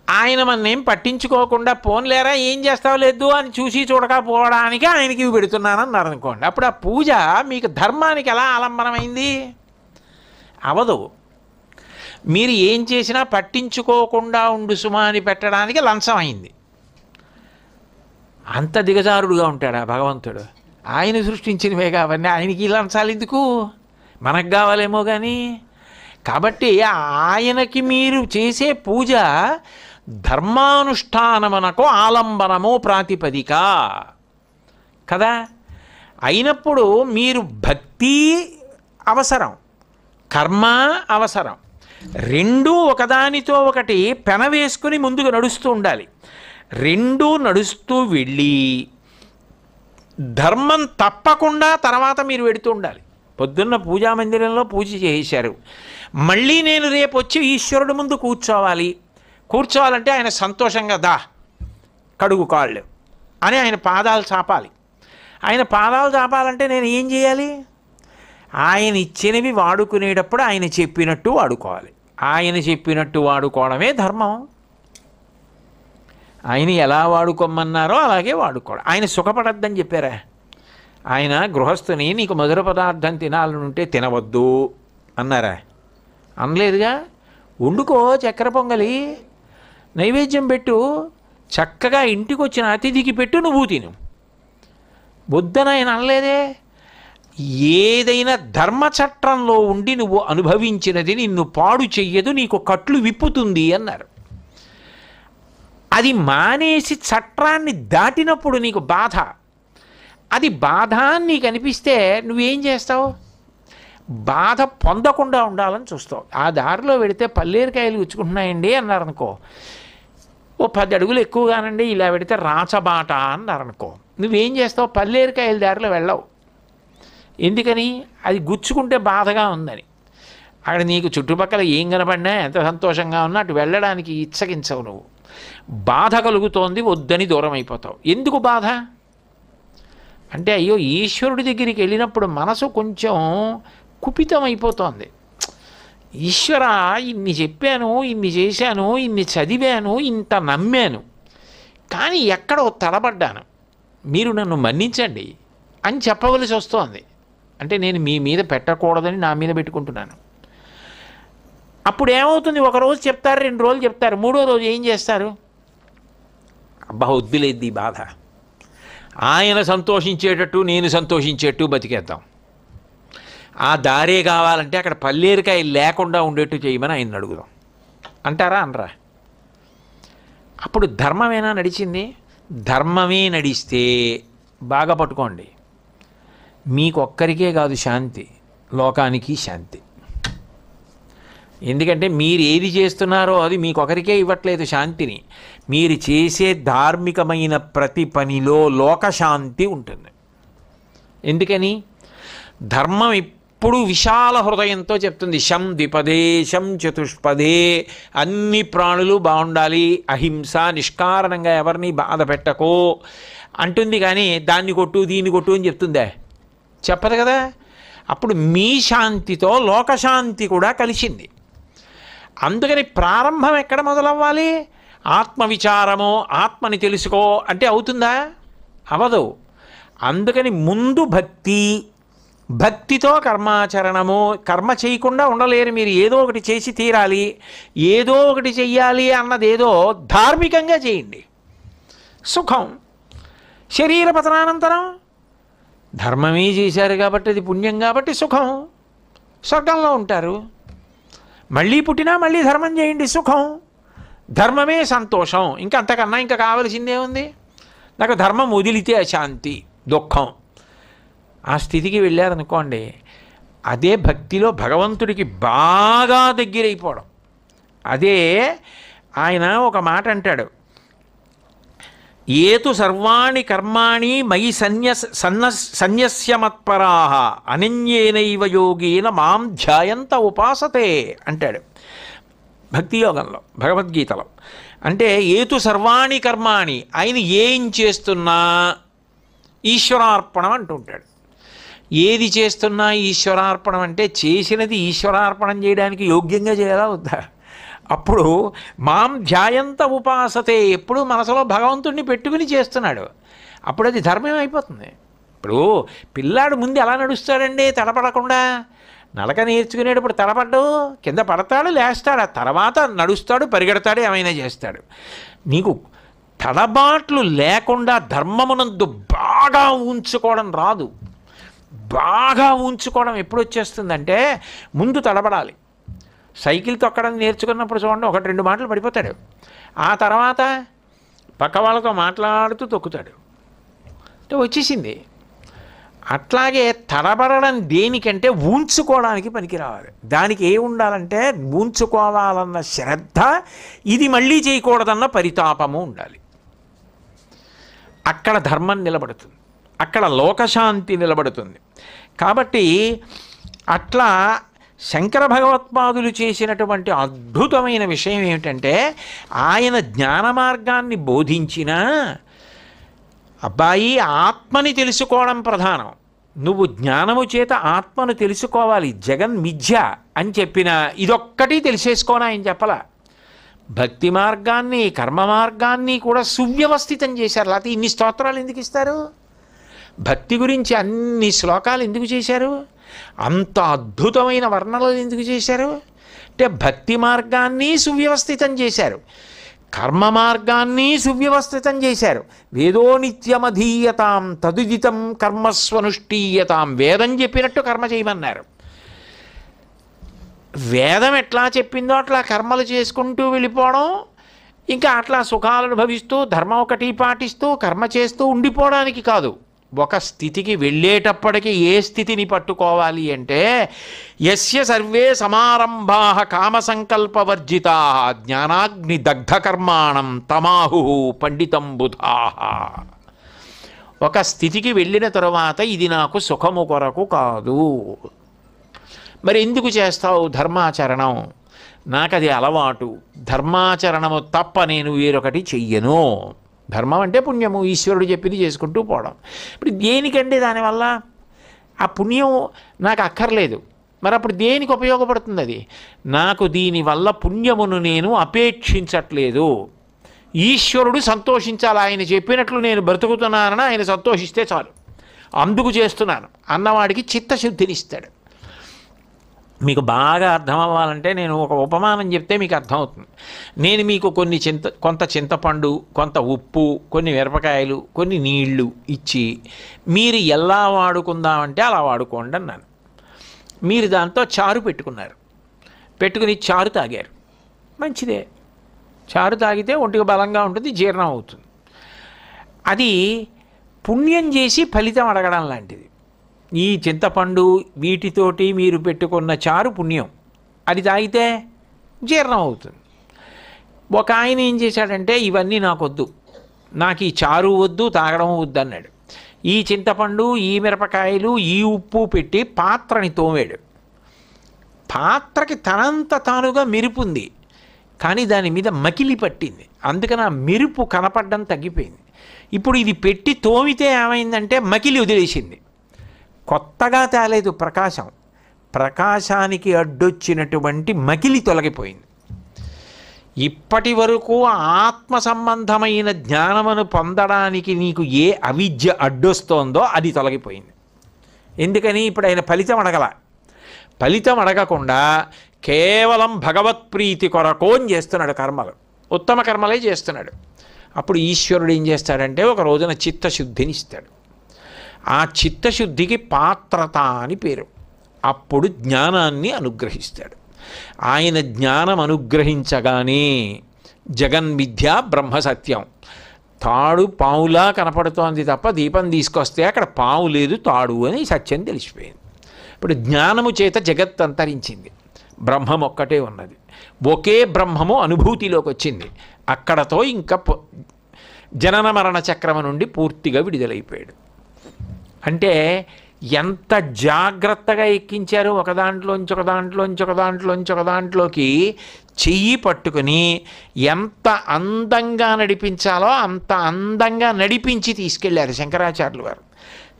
ఆయన మననేం పట్టించుకోకుండా పోన్లేరా ఏం చేస్తావు లేదు అని చూసి చూడకపోవడానికి ఆయనకి ఇవి పెడుతున్నానన్నారు అనుకోండి. అప్పుడు ఆ పూజ మీకు ధర్మానికి ఎలా ఆలంబనమైంది? అవదు. మీరు ఏం చేసినా పట్టించుకోకుండా ఉండు సుమా అని పెట్టడానికి లంచం అయింది. అంత దిగజారుడుగా ఉంటాడా భగవంతుడు? ఆయన సృష్టించినవే కావన్నీ ఆయనకి లంచాలు ఎందుకు? మనకు కావాలేమో కానీ. కాబట్టి ఆయనకి మీరు చేసే పూజ ధర్మానుష్ఠానమునకు ఆలంబనము, ప్రాతిపదిక కదా. అయినప్పుడు మీరు భక్తి అవసరం, కర్మ అవసరం. రెండూ ఒకదానితో ఒకటి పెనవేసుకుని ముందుకు నడుస్తూ ఉండాలి. రెండూ నడుస్తూ వెళ్ళి ధర్మం తప్పకుండా తర్వాత మీరు వెడుతూ ఉండాలి. పొద్దున్న పూజా మందిరంలో పూజ చేశారు, మళ్ళీ నేను రేపు వచ్చి ఈశ్వరుడు ముందు కూర్చోవాలంటే ఆయన సంతోషంగా దా కడుగు కాళ్ళు అని ఆయన పాదాలు చాపాలి. ఆయన పాదాలు చాపాలంటే నేను ఏం చేయాలి? ఆయన ఇచ్చినవి వాడుకునేటప్పుడు ఆయన చెప్పినట్టు వాడుకోవాలి. ఆయన చెప్పినట్టు వాడుకోవడమే ధర్మం. ఆయన ఎలా వాడుకోమన్నారో అలాగే వాడుకోవడం. ఆయన సుఖపడద్దని చెప్పారా? ఆయన గృహస్థుని నీకు మధుర పదార్థం తినాలనుంటే తినవద్దు అన్నారా? అనలేదుగా. వండుకో చక్కెర పొంగలి, నైవేద్యం పెట్టు, చక్కగా ఇంటికి వచ్చిన అతిథికి పెట్టు, నువ్వు తిను, వద్దని ఆయన అనలేదే. ఏదైనా ధర్మచట్రంలో ఉండి నువ్వు అనుభవించినది నిన్ను పాడు చెయ్యదు, నీకు కట్లు విప్పుతుంది అన్నారు. అది మానేసి చట్రాన్ని దాటినప్పుడు నీకు బాధ. అది బాధ అని నీకు అనిపిస్తే నువ్వేం చేస్తావు? బాధ పొందకుండా ఉండాలని చూస్తావు. ఆ దారిలో వెడితే పల్లేరుకాయలు గుచ్చుకుంటున్నాయండి అన్నారనుకో, ఓ 10 అడుగులు ఎక్కువగానండి ఇలా పెడితే రాచబాట అన్నారనుకో, నువ్వేం చేస్తావు? పల్లేరుకాయల దారిలో వెళ్ళవు. ఎందుకని? అది గుచ్చుకుంటే బాధగా ఉందని. అక్కడ నీకు చుట్టుపక్కల ఏం కనపడినా ఎంత సంతోషంగా ఉన్నా అటు వెళ్ళడానికి ఇచ్చగించవు. నువ్వు బాధ కలుగుతోంది వద్దని దూరం అయిపోతావు. ఎందుకు బాధ అంటే, అయ్యో ఈశ్వరుడి దగ్గరికి వెళ్ళినప్పుడు మనసు కొంచెం కుపితం అయిపోతోంది. ఈశ్వర ఇన్ని చెప్పాను, ఇన్ని చేశాను, ఇన్ని చదివాను, ఇంత నమ్మాను, కానీ ఎక్కడో తడబడ్డాను, మీరు నన్ను మన్నించండి అని చెప్పవలసి వస్తోంది. అంటే నేను మీ మీద పెట్టకూడదని నా మీద పెట్టుకుంటున్నాను. అప్పుడు ఏమవుతుంది? ఒకరోజు చెప్తారు, 2 రోజులు చెప్తారు, 3వ రోజు ఏం చేస్తారు? అబ్బా వద్దులేద్ది ఈ బాధ, ఆయన సంతోషించేటట్టు నేను సంతోషించేట్టు బతికేద్దాం, ఆ దారే కావాలంటే అక్కడ పల్లేరుకాయ లేకుండా ఉండేట్టు చేయమని ఆయన అడుగుదాం అంటారా? అనరా? అప్పుడు ధర్మమేనా నడిచింది? ధర్మమే నడిస్తే బాగా పట్టుకోండి, మీకు ఒక్కరికే కాదు శాంతి, లోకానికి శాంతి. ఎందుకంటే మీరు ఏది చేస్తున్నారో అది మీకు ఒకరికే ఇవ్వట్లేదు శాంతిని. మీరు చేసే ధార్మికమైన ప్రతి పనిలో లోకశాంతి ఉంటుంది. ఎందుకని? ధర్మం ఎప్పుడు విశాల హృదయంతో చెప్తుంది, శం ద్విపదే శం చతుష్పదే, అన్ని ప్రాణులు బాగుండాలి, అహింస, నిష్కారణంగా ఎవరిని బాధ పెట్టకో అంటుంది. కానీ దాన్ని కొట్టు దీన్ని కొట్టు అని చెప్తుందే? చెప్పదు కదా. అప్పుడు మీ శాంతితో లోకశాంతి కూడా కలిసింది. అందుకని ప్రారంభం ఎక్కడ మొదలవ్వాలి? ఆత్మవిచారమో, ఆత్మని తెలుసుకో అంటే అవుతుందా? అవదు. అందుకని ముందు భక్తి, భక్తితో కర్మాచరణము. కర్మ చేయకుండా ఉండలేరు మీరు, ఏదో ఒకటి చేసి తీరాలి. ఏదో ఒకటి చెయ్యాలి అన్నదేదో ధార్మికంగా చేయండి. సుఖం. శరీర పతనానంతరం ధర్మమే చేశారు కాబట్టి అది పుణ్యం కాబట్టి సుఖం, స్వర్గంలో ఉంటారు. మళ్ళీ పుట్టినా మళ్ళీ ధర్మం చేయండి, సుఖం. ధర్మమే సంతోషం, ఇంకా అంతకన్నా ఇంకా కావలసిందే ఉంది. నాకు ధర్మం వదిలితే అశాంతి, దుఃఖం. ఆ స్థితికి వెళ్ళారనుకోండి, అదే భక్తిలో భగవంతుడికి బాగా దగ్గరైపోవడం. అదే ఆయన ఒక మాట అంటాడు, ఏతు సర్వాణి కర్మాణి మయి సన్యస్యమత్పరాః అనన్యేనైవ యోగేన మాం ధ్యాయంత ఉపాసతే అంటాడు భక్తి యోగంలో, భగవద్గీతలో. అంటే ఏతు సర్వాణి కర్మాణి, ఆయన ఏం చేస్తున్నా ఈశ్వరార్పణం అంటుంటాడు. ఏది చేస్తున్నా ఈశ్వరార్పణం అంటే చేసినది ఈశ్వరార్పణం చేయడానికి యోగ్యంగా చేయాలా వద్దా? అప్పుడు మాం ధ్యాయంత ఉపాసతే, ఎప్పుడు మనసులో భగవంతుడిని పెట్టుకుని చేస్తున్నాడు, అప్పుడు అది ధర్మం అయిపోతుంది. ఇప్పుడు పిల్లాడు ముందు ఎలా నడుస్తాడండి తడపడకుండా? నడక నేర్చుకునేటప్పుడు తడపడ్డు, కింద పడతాడు, లేస్తాడు, ఆ తర్వాత నడుస్తాడు, పరిగెడతాడు, ఏమైనా చేస్తాడు. నీకు తడబాట్లు లేకుండా ధర్మమునందు బాగా ఉంచుకోవడం రాదు. బాగా ఉంచుకోవడం ఎప్పుడు వచ్చేస్తుందంటే ముందు తడబడాలి. సైకిల్ తొక్కడం నేర్చుకున్నప్పుడు చూడండి, 1-2 మాటలు పడిపోతాడు, ఆ తర్వాత పక్క వాళ్ళతో మాట్లాడుతూ తొక్కుతాడు, అంటే వచ్చేసింది. అట్లాగే తడబడడం దేనికంటే ఉంచుకోవడానికి పనికి రావాలి. దానికి ఏ ఉండాలంటే ఉంచుకోవాలన్న శ్రద్ధ, ఇది మళ్ళీ చేయకూడదన్న పరితాపము ఉండాలి. అక్కడ ధర్మం నిలబడుతుంది, అక్కడ లోకశాంతి నిలబడుతుంది. కాబట్టి అట్లా శంకర భగవత్పాదులు చేసినటువంటి అద్భుతమైన విషయం ఏమిటంటే, ఆయన జ్ఞాన మార్గాన్ని బోధించినా, అబ్బాయి ఆత్మని తెలుసుకోవడం ప్రధానం, నువ్వు జ్ఞానము చేత ఆత్మను తెలుసుకోవాలి, జగన్ మిథ్య అని చెప్పినా ఇదొక్కటి తెలిసేసుకోనా ఆయన చెప్పలా. భక్తి మార్గాన్ని, కర్మ మార్గాన్ని కూడా సువ్యవస్థితం చేశారు. లేకపోతే ఇన్ని స్తోత్రాలు ఎందుకు ఇస్తారు? భక్తి గురించి అన్ని శ్లోకాలు ఎందుకు చేశారు? అంత అద్భుతమైన వర్ణనలు ఎందుకు చేశారు? అంటే భక్తి మార్గాన్ని సువ్యవస్థితం చేశారు, కర్మ మార్గాన్ని సువ్యవస్థితం చేశారు. వేదో నిత్యమధీయతాం తదుదితం కర్మస్వనుష్ఠీయతాం, వేదం చెప్పినట్టు కర్మ చేయమన్నారు. వేదం ఎట్లా చెప్పిందో అట్లా కర్మలు చేసుకుంటూ వెళ్ళిపోవడం, ఇంకా అట్లా సుఖాలు అనుభవిస్తూ ధర్మం ఒకటి పాటిస్తూ కర్మ చేస్తూ ఉండిపోవడానికి కాదు. ఒక స్థితికి వెళ్ళేటప్పటికీ ఏ స్థితిని పట్టుకోవాలి అంటే, యస్య సర్వే సమారంభాః కామసంకల్పవర్జితాః జ్ఞానాగ్ని దగ్ధకర్మాణం తమాహు పండితం బుధాః. ఒక స్థితికి వెళ్ళిన తరువాత ఇది నాకు సుఖము కొరకు కాదు, మరి ఎందుకు చేస్తావు ధర్మాచరణం? నాకు అది అలవాటు, ధర్మాచరణము తప్ప నేను వేరొకటి చెయ్యను. ధర్మం అంటే పుణ్యము, ఈశ్వరుడు చెప్పింది చేసుకుంటూ పోవడం. ఇప్పుడు దేనికండి దానివల్ల? ఆ పుణ్యం నాకు అక్కర్లేదు, మరి అప్పుడు దేనికి ఉపయోగపడుతుంది అది? నాకు దీనివల్ల పుణ్యమును నేను అపేక్షించట్లేదు, ఈశ్వరుడు సంతోషించాలి, ఆయన చెప్పినట్లు నేను బ్రతుకుతున్నానని ఆయన సంతోషిస్తే చాలు, అందుకు చేస్తున్నాను అన్నవాడికి చిత్తశుద్ధినిస్తాడు. మీకు బాగా అర్థం అవ్వాలంటే నేను ఒక ఉపమానం చెప్తే మీకు అర్థమవుతుంది. నేను మీకు కొంత చింతపండు, కొంత ఉప్పు, కొన్ని మిరపకాయలు, కొన్ని నీళ్లు ఇచ్చి మీరు ఎలా వాడుకుందామంటే అలా వాడుకోండి అన్నాను. మీరు దాంతో చారు పెట్టుకున్నారు, పెట్టుకుని చారు తాగారు, మంచిదే, చారు తాగితే ఒంటికి బలంగా ఉంటుంది, జీర్ణం అవుతుంది. అది పుణ్యం చేసి ఫలితం అడగడం లాంటిది. ఈ చింతపండు వీటితోటి మీరు పెట్టుకున్న చారు పుణ్యం, అది తాగితే జీర్ణం అవుతుంది. ఒక ఆయన ఏం చేశాడంటే, ఇవన్నీ నాకొద్దు, నాకు ఈ చారు వద్దు, తాగడం వద్దు అన్నాడు. ఈ చింతపండు, ఈ మిరపకాయలు, ఈ ఉప్పు పెట్టి పాత్రని తోమాడు. పాత్రకి తనంత తానుగా మెరుపు ఉంది, కానీ దాని మీద మకిలి పట్టింది, అందుకని ఆ మెరుపు కనపడడం తగ్గిపోయింది. ఇప్పుడు ఇది పెట్టి తోమితే ఏమైందంటే మకిలి వదిలేసింది, కొత్తగా తేలేదు ప్రకాశం, ప్రకాశానికి అడ్డొచ్చినటువంటి మకిలి తొలగిపోయింది. ఇప్పటి వరకు ఆత్మ సంబంధమైన జ్ఞానమును పొందడానికి నీకు ఏ అవిద్య అడ్డొస్తోందో అది తొలగిపోయింది. ఎందుకని? ఇప్పుడు ఆయన ఫలితం అడగల, ఫలితం అడగకుండా కేవలం భగవత్ప్రీతి కొరకు అని చేస్తున్నాడు, కర్మలు ఉత్తమ కర్మలే చేస్తున్నాడు. అప్పుడు ఈశ్వరుడు ఏం చేస్తాడంటే ఒక రోజున చిత్తశుద్ధిని ఇస్తాడు. ఆ చిత్తశుద్ధికి పాత్రత అని పేరు. అప్పుడు జ్ఞానాన్ని అనుగ్రహిస్తాడు. ఆయన జ్ఞానం అనుగ్రహించగానే జగన్మిథ్య బ్రహ్మ సత్యం, తాడు పావులా కనపడుతోంది తప్ప దీపం తీసుకొస్తే అక్కడ పావు లేదు తాడు అని సత్యం తెలిసిపోయింది. ఇప్పుడు జ్ఞానము చేత జగత్ అంతరించింది, బ్రహ్మం ఒక్కటే ఉన్నది. ఒకే బ్రహ్మము అనుభూతిలోకి వచ్చింది. అక్కడతో ఇంకా జనన మరణ చక్రము నుండి పూర్తిగా విడుదలైపోయాడు. అంటే ఎంత జాగ్రత్తగా ఎక్కించారు, ఒక దాంట్లోకి చెయ్యి పట్టుకుని ఎంత అందంగా నడిపించాలో అంత అందంగా నడిపించి తీసుకెళ్ళారు శంకరాచార్యులు వారు.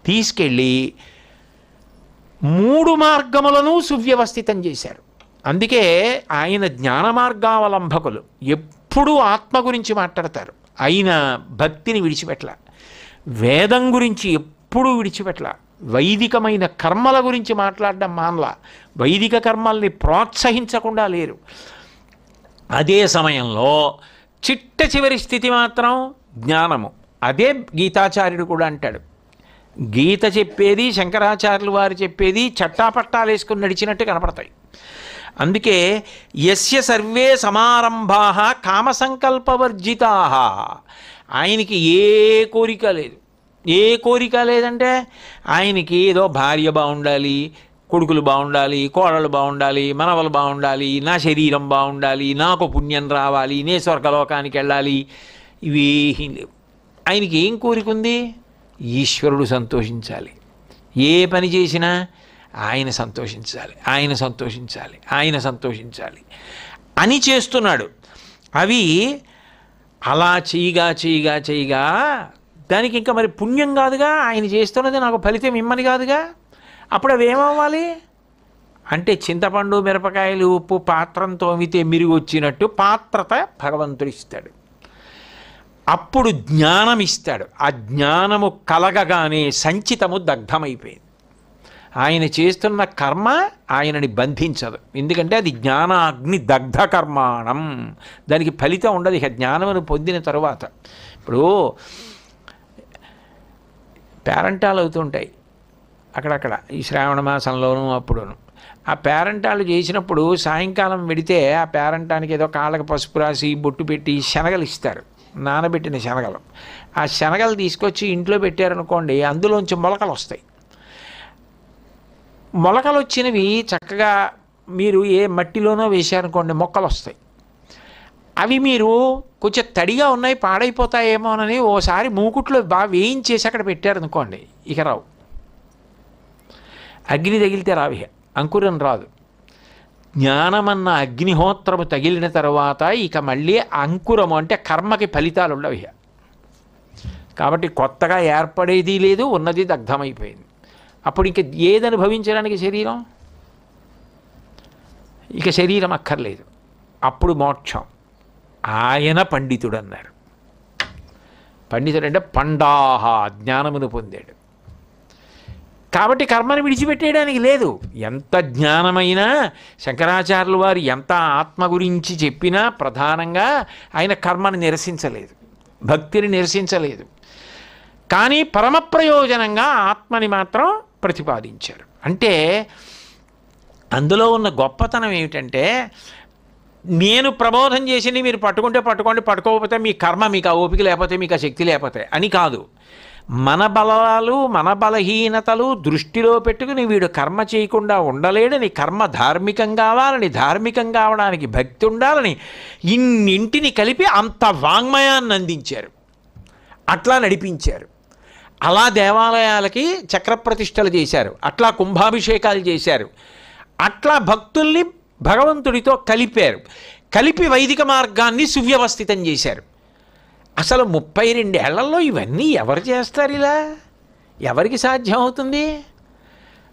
తీసుకెళ్ళి 3 మార్గములను సువ్యవస్థితం చేశారు. అందుకే ఆయన జ్ఞాన మార్గావలంబకులు, ఎప్పుడూ ఆత్మ గురించి మాట్లాడతారు. ఆయన భక్తిని విడిచిపెట్టల, వేదం గురించి ఎప్పుడూ విడిచిపెట్టల, వైదికమైన కర్మల గురించి మాట్లాడడం మానలా, వైదిక కర్మల్ని ప్రోత్సహించకుండా లేరు. అదే సమయంలో చిట్ట చివరి స్థితి మాత్రం జ్ఞానము. అదే గీతాచార్యుడు కూడా అంటాడు. గీత చెప్పేది, శంకరాచార్యులు వారు చెప్పేది చట్టాపట్టాలు వేసుకుని నడిచినట్టు కనపడతాయి. అందుకే యస్య సర్వే సమారంభాః కామసంకల్పవర్జితాః, ఆయనకి ఏ కోరిక లేదు. ఏ కోరిక లేదంటే ఆయనకి ఏదో భార్య బాగుండాలి, కొడుకులు బాగుండాలి, కోడలు బాగుండాలి, మనవలు బాగుండాలి, నా శరీరం బాగుండాలి, నాకు పుణ్యం రావాలి, నే స్వర్గలోకానికి వెళ్ళాలి, ఇవేం లేవు. ఆయనకి ఏం కోరిక ఉంది? ఈశ్వరుడు సంతోషించాలి. ఏ పని చేసినా ఆయన సంతోషించాలి, ఆయన సంతోషించాలి, ఆయన సంతోషించాలి అని చేస్తున్నాడు. అవి అలా చేయగా దానికి ఇంకా మరి పుణ్యం కాదుగా, ఆయన చేస్తున్నది నాకు ఫలితం ఇమ్మని కాదుగా. అప్పుడు అవి ఏమవ్వాలి అంటే చింతపండు, మిరపకాయలు, ఉప్పు పాత్రం తోమితే మిరుగు వచ్చినట్టు పాత్రత భగవంతుడు ఇస్తాడు. అప్పుడు జ్ఞానం ఇస్తాడు. ఆ జ్ఞానము కలగగానే సంచితము దగ్ధమైపోయింది. ఆయన చేస్తున్న కర్మ ఆయనని బంధించదు. ఎందుకంటే అది జ్ఞానాగ్ని దగ్ధ కర్మాణం, దానికి ఫలితం ఉండదు ఇక జ్ఞానమును పొందిన తరువాత. ఇప్పుడు పేరంటాలు అవుతుంటాయి అక్కడక్కడ, ఈ శ్రావణ మాసంలోనూ అప్పుడును. ఆ పేరంటాలు చేసినప్పుడు సాయంకాలం వెడితే ఆ పేరంటానికి ఏదో కాళ్ళకి పసుపు రాసి బొట్టు పెట్టి శనగలు ఇస్తారు, నానబెట్టిన శనగలు. ఆ శనగలు తీసుకొచ్చి ఇంట్లో పెట్టారనుకోండి, అందులోంచి మొలకలు వస్తాయి. మొలకలు వచ్చినవి చక్కగా మీరు ఏ మట్టిలోనో వేశారనుకోండి మొక్కలు వస్తాయి. అవి మీరు కొంచెం తడిగా ఉన్నాయి పాడైపోతాయేమోనని ఓసారి మూకుట్లో బాగా వేయించేసి అక్కడ పెట్టారనుకోండి, ఇక రావు. అగ్ని తగిలితే రావి, అంకురం రాదు. జ్ఞానమన్న అగ్నిహోత్రము తగిలిన తర్వాత ఇక మళ్ళీ అంకురము అంటే కర్మకి ఫలితాలు ఉండవు. కాబట్టి కొత్తగా ఏర్పడేది లేదు, ఉన్నది దగ్ధమైపోయింది. అప్పుడు ఇంక ఏది అనుభవించడానికి శరీరం? ఇక శరీరం అక్కర్లేదు. అప్పుడు మోక్షం. ఆయన పండితుడు అన్నారు. పండితుడు అంటే పండాహ, జ్ఞానమును పొందాడు. కాబట్టి కర్మను విడిచిపెట్టేయడానికి లేదు. ఎంత జ్ఞానమైనా శంకరాచార్యులు వారు ఎంత ఆత్మ గురించి చెప్పినా ప్రధానంగా ఆయన కర్మను నిరసించలేదు, భక్తిని నిరసించలేదు. కానీ పరమ ప్రయోజనంగా ఆత్మని మాత్రం ప్రతిపాదించారు. అంటే అందులో ఉన్న గొప్పతనం ఏమిటంటే, నేను ప్రబోధం చేసింది మీరు పట్టుకుంటే పట్టుకోండి, పట్టుకోకపోతే మీ కర్మ, మీకు ఆ ఓపిక లేకపోతే, మీకు ఆ శక్తి లేకపోతే అని కాదు. మన బలాలు, మన బలహీనతలు దృష్టిలో పెట్టుకుని వీడు కర్మ చేయకుండా ఉండలేడని, కర్మ ధార్మికం కావాలని, ధార్మికం కావడానికి భక్తి ఉండాలని ఇన్నింటిని కలిపి అంత వాంగ్మయాన్ని అందించారు. అట్లా నడిపించారు. అలా దేవాలయాలకి చక్రప్రతిష్టలు చేశారు, అట్లా కుంభాభిషేకాలు చేశారు, అట్లా భక్తుల్ని భగవంతుడితో కలిపారు. కలిపి వైదిక మార్గాన్ని సువ్యవస్థితం చేశారు. అసలు 32 ఏళ్లలో ఇవన్నీ ఎవరు చేస్తారు? ఇలా ఎవరికి సాధ్యం అవుతుంది?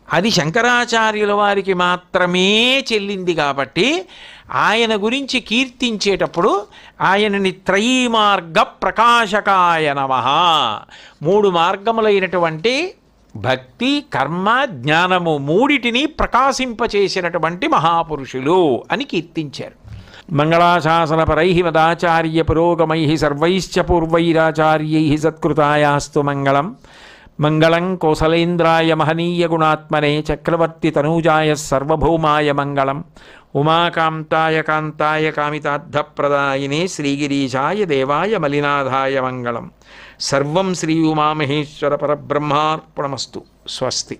అది శంకరాచార్యుల వారికి మాత్రమే చెల్లింది. కాబట్టి ఆయన గురించి కీర్తించేటప్పుడు ఆయనని త్రైమార్గ ప్రకాశకాయ నమః, 3 మార్గములైనటువంటి భక్తి, కర్మ, జ్ఞానము మూడిటిని ప్రకాశింపచేసినటువంటి మహాపురుషులు అని కీర్తించారు. మంగళాశాసనపరై మదాచార్య పురోగమై సర్వైశ్చ పూర్వైరాచార్యై సత్కృతాయాస్తు మంగళం. మంగళం కోసలేంద్రాయ మహనీయ గుణాత్మనే చక్రవర్తి తనూజాయ సర్వభౌమాయ మంగళం. ఉమాకాంతాయ కాంతాయ కామితార్థప్రదాయినే శ్రీగిరీశాయ దేవాయ మలినాథాయ మంగళం. సర్వం శ్రీ ఉమామహేశ్వర పరబ్రహ్మార్పణమస్తు. స్వస్తి.